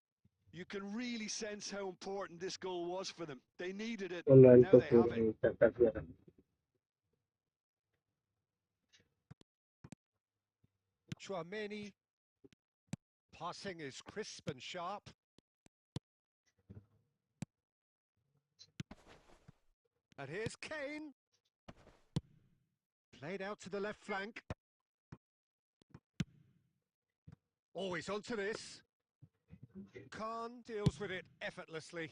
You can really sense how important this goal was for them. They needed it.
One run
Now
for
they have it.
Chouameni. Passing is crisp and sharp. And here's Kane. Played out to the left flank. Always onto this. Khan deals with it effortlessly.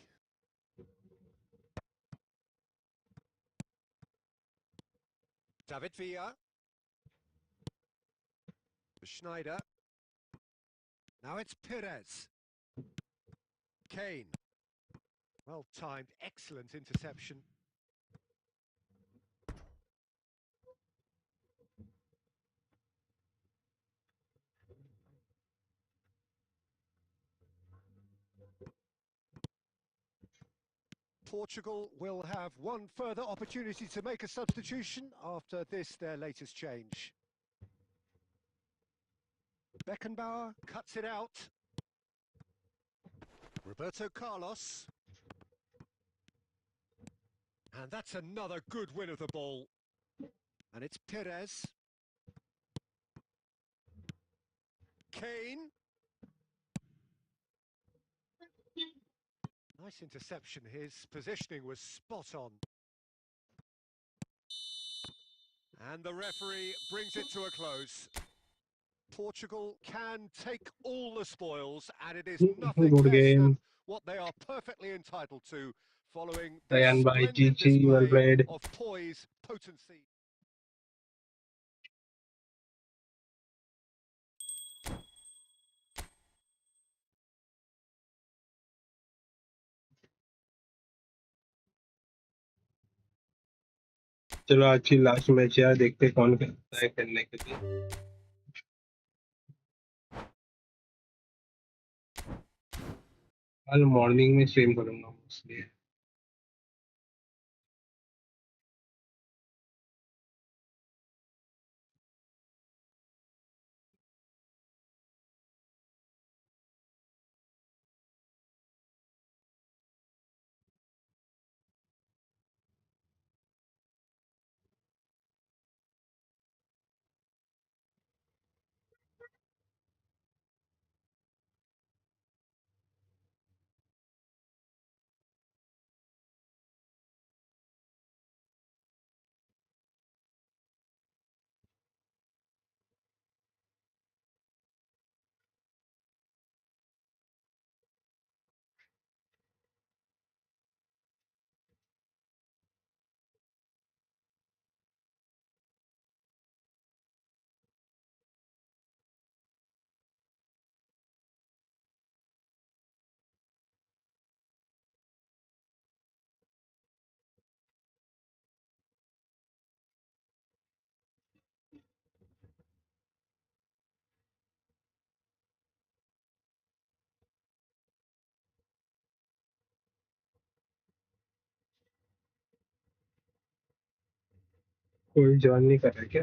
David Villa. Schneider. Now it's Perez. Kane. Well timed, excellent interception. Portugal will have one further opportunity to make a substitution after this, their latest change. Beckenbauer cuts it out. Roberto Carlos. And that's another good win of the ball. And it's Perez. Kane. Nice interception. His positioning was spot on. And the referee brings it to a close. Portugal can take all the spoils, and it is nothing
Good
less
game.
than what they are perfectly entitled to, following this
Ryan by
splendid
GG, well
display
played.
of poise, potency.
चलो आज की last match यार, देखते हैं कौन करता है करने के लिए। कल मॉर्निंग में स्ट्रीम करूंगा मोस्टली। कोई ज्वाइन नहीं कर रहा क्या?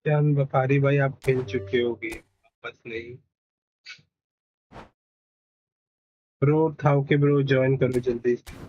जान बखारी भाई आप खेल चुके होगे, वापस नहीं। ब्रो था के ब्रो ज्वाइन करो जल्दी से।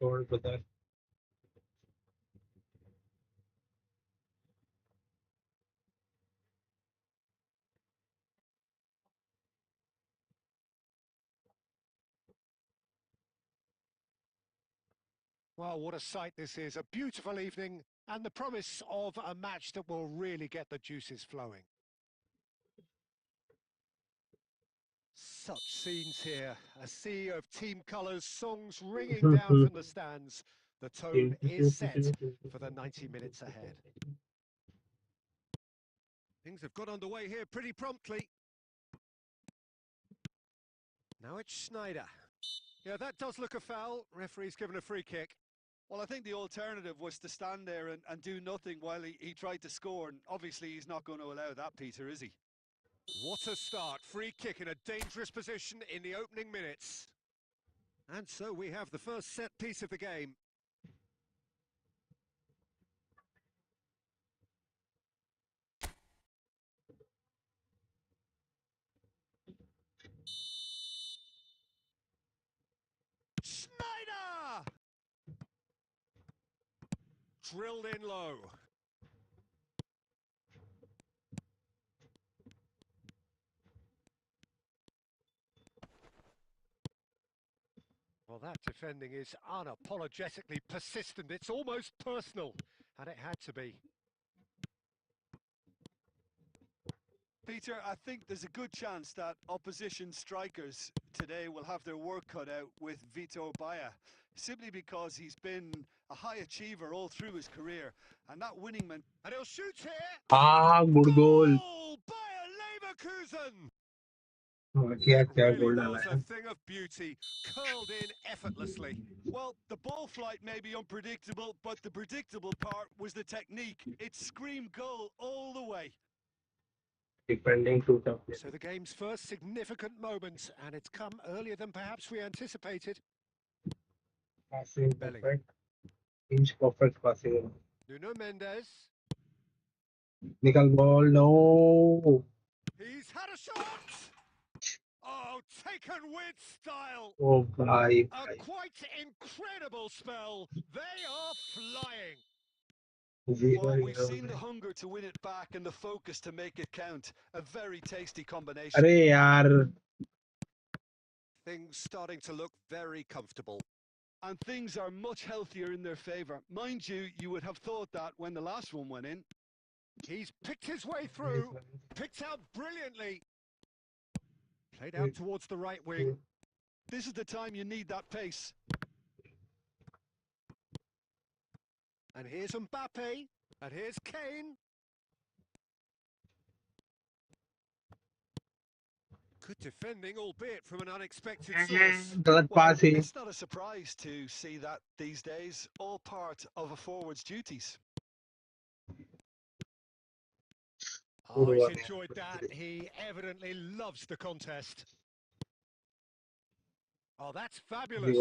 Don't bother.
Well, what a sight this is. A beautiful evening and the promise of a match that will really get the juices flowing. Such scenes here. A sea of team colours, songs ringing down from the stands. The tone is set for the 90 minutes ahead. Things have got underway here pretty promptly. Now it's Schneider. Yeah, that does look a foul. Referee's given a free kick.
Well, I think the alternative was to stand there and do nothing while he tried to score. And obviously he's not going to allow that, Peter, is he?
What a start. Free kick in a dangerous position in the opening minutes. And so we have the first set piece of the game. Schneider! Drilled in low. Well, that defending is unapologetically persistent. It's almost personal, and it had to be.
Peter, I think there's a good chance that opposition strikers today will have their work cut out with Vitor Baia, simply because he's been a high achiever all through his career, and that winning man.
And he'll shoot here.
Good goal.
Goal! Bayer Leverkusen!
क्या
That
क्या
really
गोल डाला
was
है.
a thing of beauty, curled in effortlessly.
Well, the ball flight may be unpredictable, but the predictable part was the technique. It screamed goal all the way.
Defending too tough.
So the game's first significant moment, and it's come earlier than perhaps we anticipated.
Passing
Belling.
perfect. Inch perfect passing.
Nuno Mendes.
Nikal ball. No.
He's had a shot! Oh, taken with style!
Oh, bhai.
A quite incredible spell. They are flying.
Well, we've seen the hunger to win it back and the focus to make it count. A very tasty combination.
अरे यार.
Things starting to look very comfortable.
And things are much healthier in their favour. Mind you, you would have thought that when the last one went in.
He's picked his way through, picked out brilliantly. Played out towards the right wing.
This is the time you need that pace.
And here's Mbappe. And here's Kane. Good defending, albeit from an unexpected source.
गलत पास ही.
It's not a surprise to see that these days, all part of a forward's duties.
Oh, he's enjoyed that. He evidently loves the contest. Oh, that's fabulous.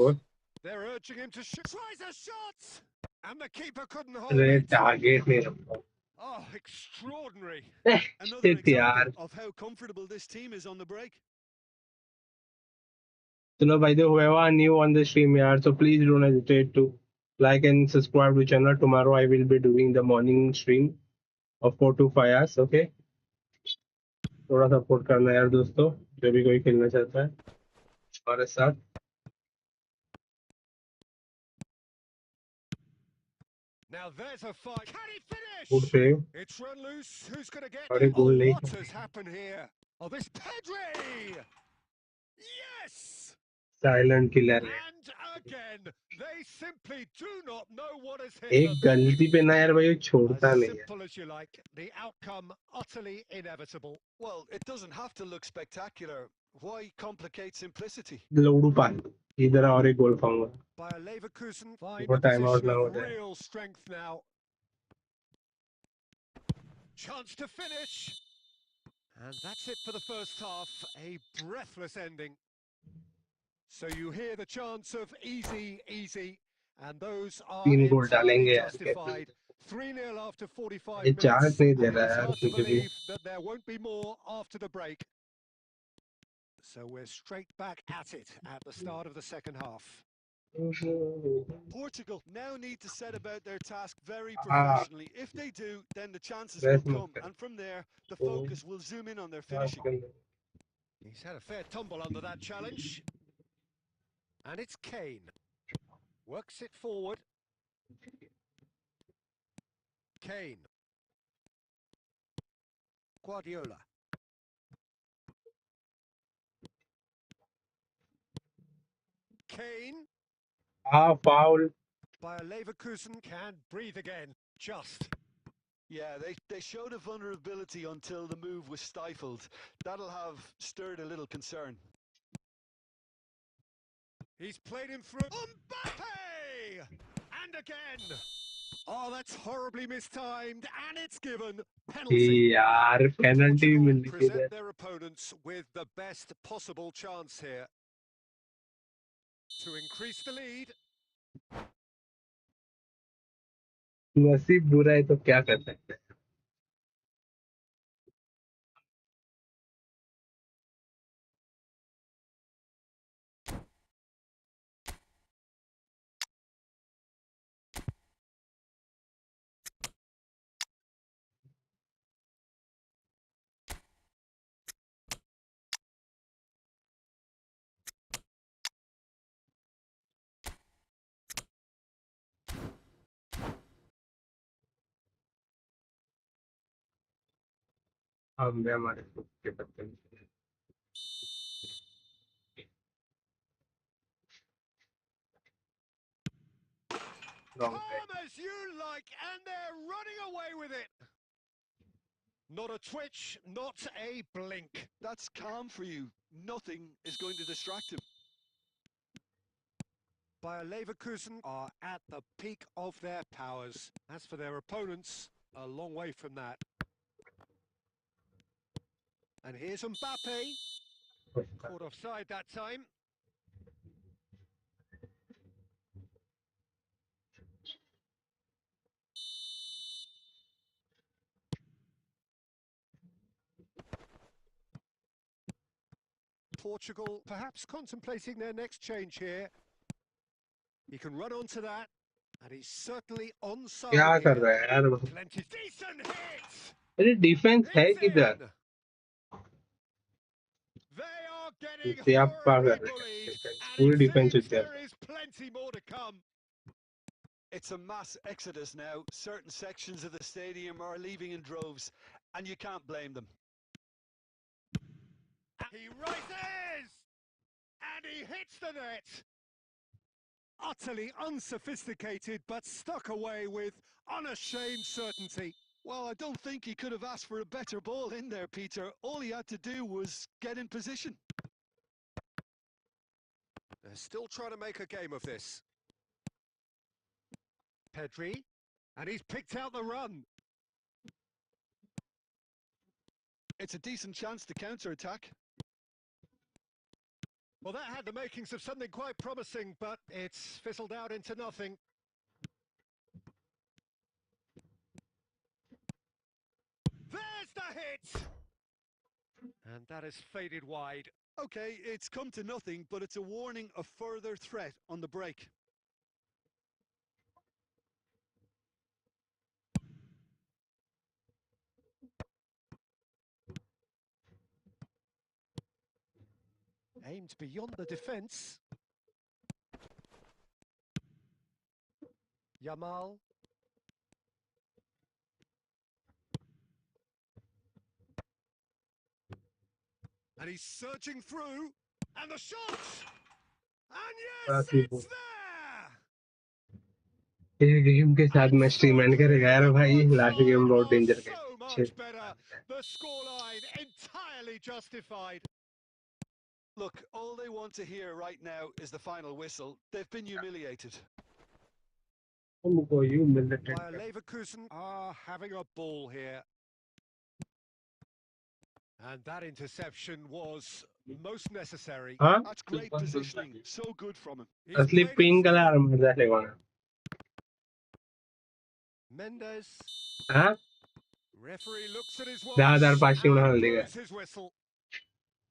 They're urging him to shoot. Tries a shot! And the keeper couldn't hold
अरे
it.
target नहीं रखा.
Oh, extraordinary.
Another
Shit, yaar.
example of how comfortable this team is on the break.
Chalo, by the way, whoever new on the stream, yaar, so please don't hesitate to like and subscribe to channel. Tomorrow I will be doing the morning stream of 4 to 5 hours. Okay. थोड़ा support करना यार दोस्तों, जो भी कोई खेलना चाहता है हमारे साथ.
Now there's a fight. Can he
good
finish?
Save
It's run loose. Who's going to get
और
there?
एक
Oh,
गोल नहीं.
what has happened here? Oh, this Pedri! Yes!
Silent killer है.
And again, they simply do not know what has hit
एक
them.
गलती पे ना यार भाई वो छोड़ता
As
नहीं है.
simple as you like, the outcome utterly inevitable.
Well, it doesn't have to look spectacular. Why complicate simplicity?
लौड़ू पाल इधर और एक गोल पाऊंगा.
By a Leverkusen, find
वो
a
टाइम आउट
position
ना हो
of
जाए.
real strength now. Chance to finish. And that's it for the first half, a breathless ending. So you hear the chants of easy, easy, and those are
3 goal
entirely
डालेंगे यार
justified.
कैसे.
3-0 after 45
ये chance
minutes,
नहीं दे
and
रहा
it's
यार
hard to
मुझे भी.
believe that there won't be more after the break. So we're straight back at it at the start of the second half.
Portugal now need to set about their task very
हाँ
professionally. If they do, then the chances will
rest मत
come,
कर.
and from there, the focus will zoom in on their finishing.
He's had a fair tumble under that challenge. And it's Kane. Works it forward. Kane. Guardiola. Kane.
हाँ foul.
By a Leverkusen, can't breathe again. Just.
Yeah, they showed a vulnerability until the move was stifled. That'll have stirred a little concern.
He's played him through. Mbappe! And again. Oh, that's horribly mistimed, and it's given. Penalty.
यार penalty भी
Portugal
मिलनी चाहिए.
present their opponents with the best possible chance here to increase the lead.
नसीब बुरा है तो क्या कर सकते हैं. हम भी हमारे खुद के बच्चे.
Come as you like, and they're running away with it. Not a twitch, not a blink.
That's calm for you. Nothing is going to distract him.
Bayer Leverkusen are at the peak of their powers. As for their opponents, a long way from that. And here's Mbappe. Caught offside that time. Portugal perhaps contemplating their next change here. He can run onto that, and he's certainly onside
क्या कर
here.
रहा है यार.
Plenty decent hit.
अरे defence है
It's
किधर.
in. They are getting
सियाप्पा
horribly
कर रहे
bullied,
हैं.
and
पूरी
it
डिफेंस
seems
होती है.
there is plenty more to come.
It's a mass exodus now. Certain sections of the stadium are leaving in droves, and you can't blame them.
He rises, and he hits the net. Utterly unsophisticated, but stuck away with unashamed certainty.
Well, I don't think he could have asked for a better ball in there, Peter. All he had to do was get in position.
They're still trying to make a game of this. Pedri, and he's picked out the run.
It's a decent chance to counter-attack.
Well, that had the makings of something quite promising, but it's fizzled out into nothing. hit! And that is faded wide.
Okay, it's come to nothing, but it's a warning of further threat on the break.
Aimed beyond the defence. Yamal. And he's surging through. And the shot! And yes, it's there!
एक game के साथ मैं stream and करेगा यार भाई last game बहुत danger
So
है
much better. The scoreline entirely justified.
Look, all they want to hear right now is the final whistle. They've been humiliated.
हमको you mill
Bayer Leverkusen are having a ball here. And that interception was most necessary.
हाँ
That's great positioning. So good from him.
He's
असली
played it
pink
through.
Colour मर जाते कौन
Mendes.
हाँ
Referee looks at his watch
10,500
and
उन्होंने दिया
blows his whistle.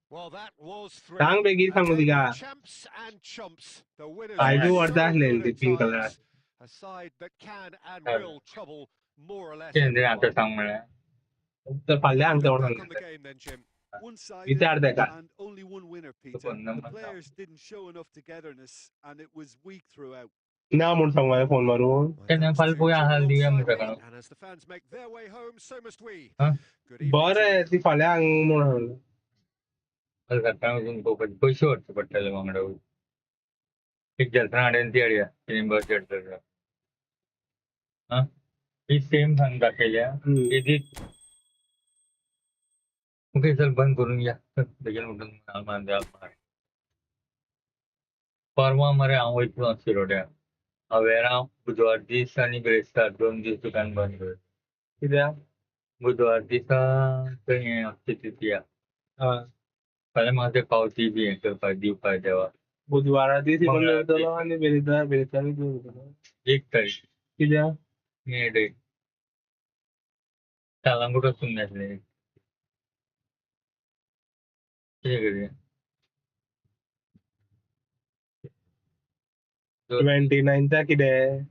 Well, that was
टांग
thrilling.
पे गिर
A
था मुझे
game
कहा
of champs and chumps. The winners
I
are
भी
so
और दास लेने
good
थे
at
pink colour
times. A side that can and will trouble more or less
Hindi natin
everyone.
sang mana.
तो फाले आंग
Look
तो
back on the game then, Jim.
One-sided
विचार देखा
and only one winner, Peter.
one
The
number.
players didn't show enough togetherness and it was weak throughout.
ना मुड़ सकूँ मैं phone मारूँ
My
Kaya
thanks
pal
to
po yung
Jim
ahal diya mo
alongside
sa
me,
kano.
and as the fans make their way home, so must we.
Huh?
Good evening
bar
to you.
है ती फाले आंग मुड़ हूँ
Pal kata mo yung po po short sa patal mga daw. Picture na din tiya. Yung budget na. Ha? This same thing दाखवल्या. Edit. Okay, चल बंद करून घ्या. देखील उठून मान द्या. परवा मरे आवडतो शिरोड्या. अवेरा बुधवार दिवस आणि ब्रेस्टार 2 दिवस दुकान बंद कर.
किधर
बुधवार दिवसा काही आमची तिथी आहे.
हाँ
पहिले माझे पावती बी आहे तर पाय देऊ पाय देवा.
बुधवार दी थी बंद होता ना वाले बेरिता भी दूर होता
1 तारीख.
किधर
मे डे. त्याला कुठं सुनण्यातले. हे करूया.
29 था किधर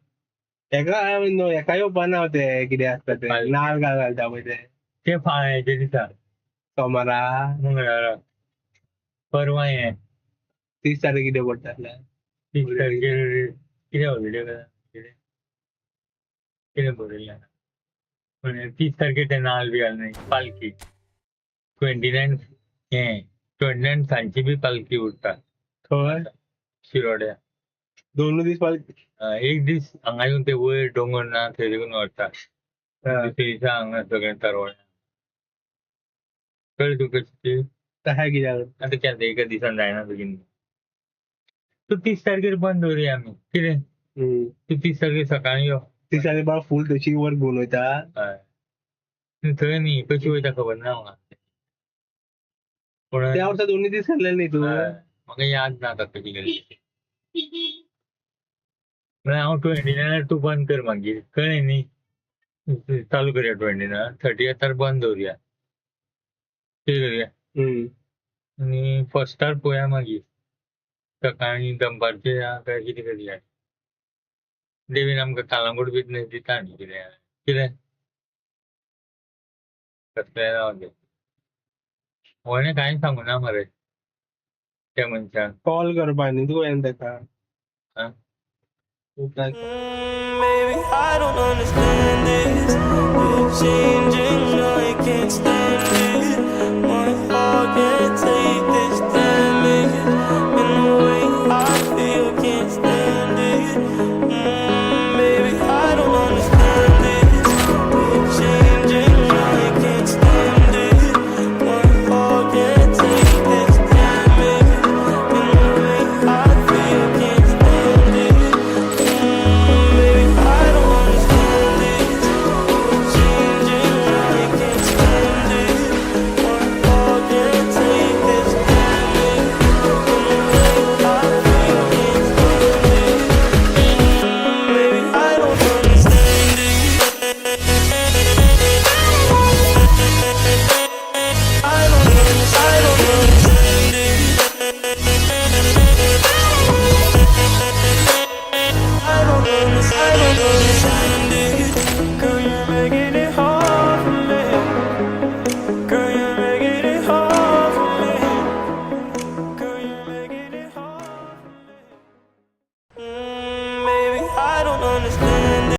एका नो एका यो बना होते किधर असतात ते नाल घालता होते
ते फायचे दिसा.
सोमारा
मंगळवार. परवा आहे.
30 तारीख किधर पडतात
30 तारखेला किती हॉलिडे का? किती बोलले. पण 30 तारखेला नाल बी आलं नाही. पालखी. 29 हे 29 सांची बी पालखी उठतात.
होय
शिरोड्या.
दोनों दिवस पाल
एक दिवस हांगासून ते वयर डोंगर ना थंय देखून वता. दुसऱ्या दिसा हांगा सगळें तरवळ्या. कळ्ळें तुका कशें?
कहा किधर
आतां केन्ना एका दिसान जायना बेगीन. तू 30 तारखेर बंद दवरुया आमी. कितें? तू 30 तारखेर सकाळीं यो.
30 तारीख बाळ फुल तशी वर घेऊन होता
हय. थंय न्ही कशी वयता खबर ना म्हाका. पूण
त्या वर्सा दोन्ही दिवस केले नाही तू
म्हाका याद ना आतां कशी गेली. म्हळ्यार हांव 29 तूं बंद कर मागीर. कळ्ळें न्ही. चालू करया 29 30 बंद दवरुया. कितें करुया? आणि फस्टार पळोवया मागीर. सकाळीं दनपारचें या काय कितें करुया. देवीन आमकां कालांगूट बिजनेस दिता न्ही कितें. कितें? कसलें जावं तें. कोणें कांय सांगूना मरे त्या मनशान.
कॉल करपा न्ही तू येन तेका
हा?
Baby, I don't understand this. You're changing, I can't stand it. My heart can't take this damage. And the way I feel, can't stand it. Baby, I don't understand this. You're changing, I can't stand it. My heart can't take this damage. And the way I feel, can't stand it. Baby, I don't understand this. You're changing, understand.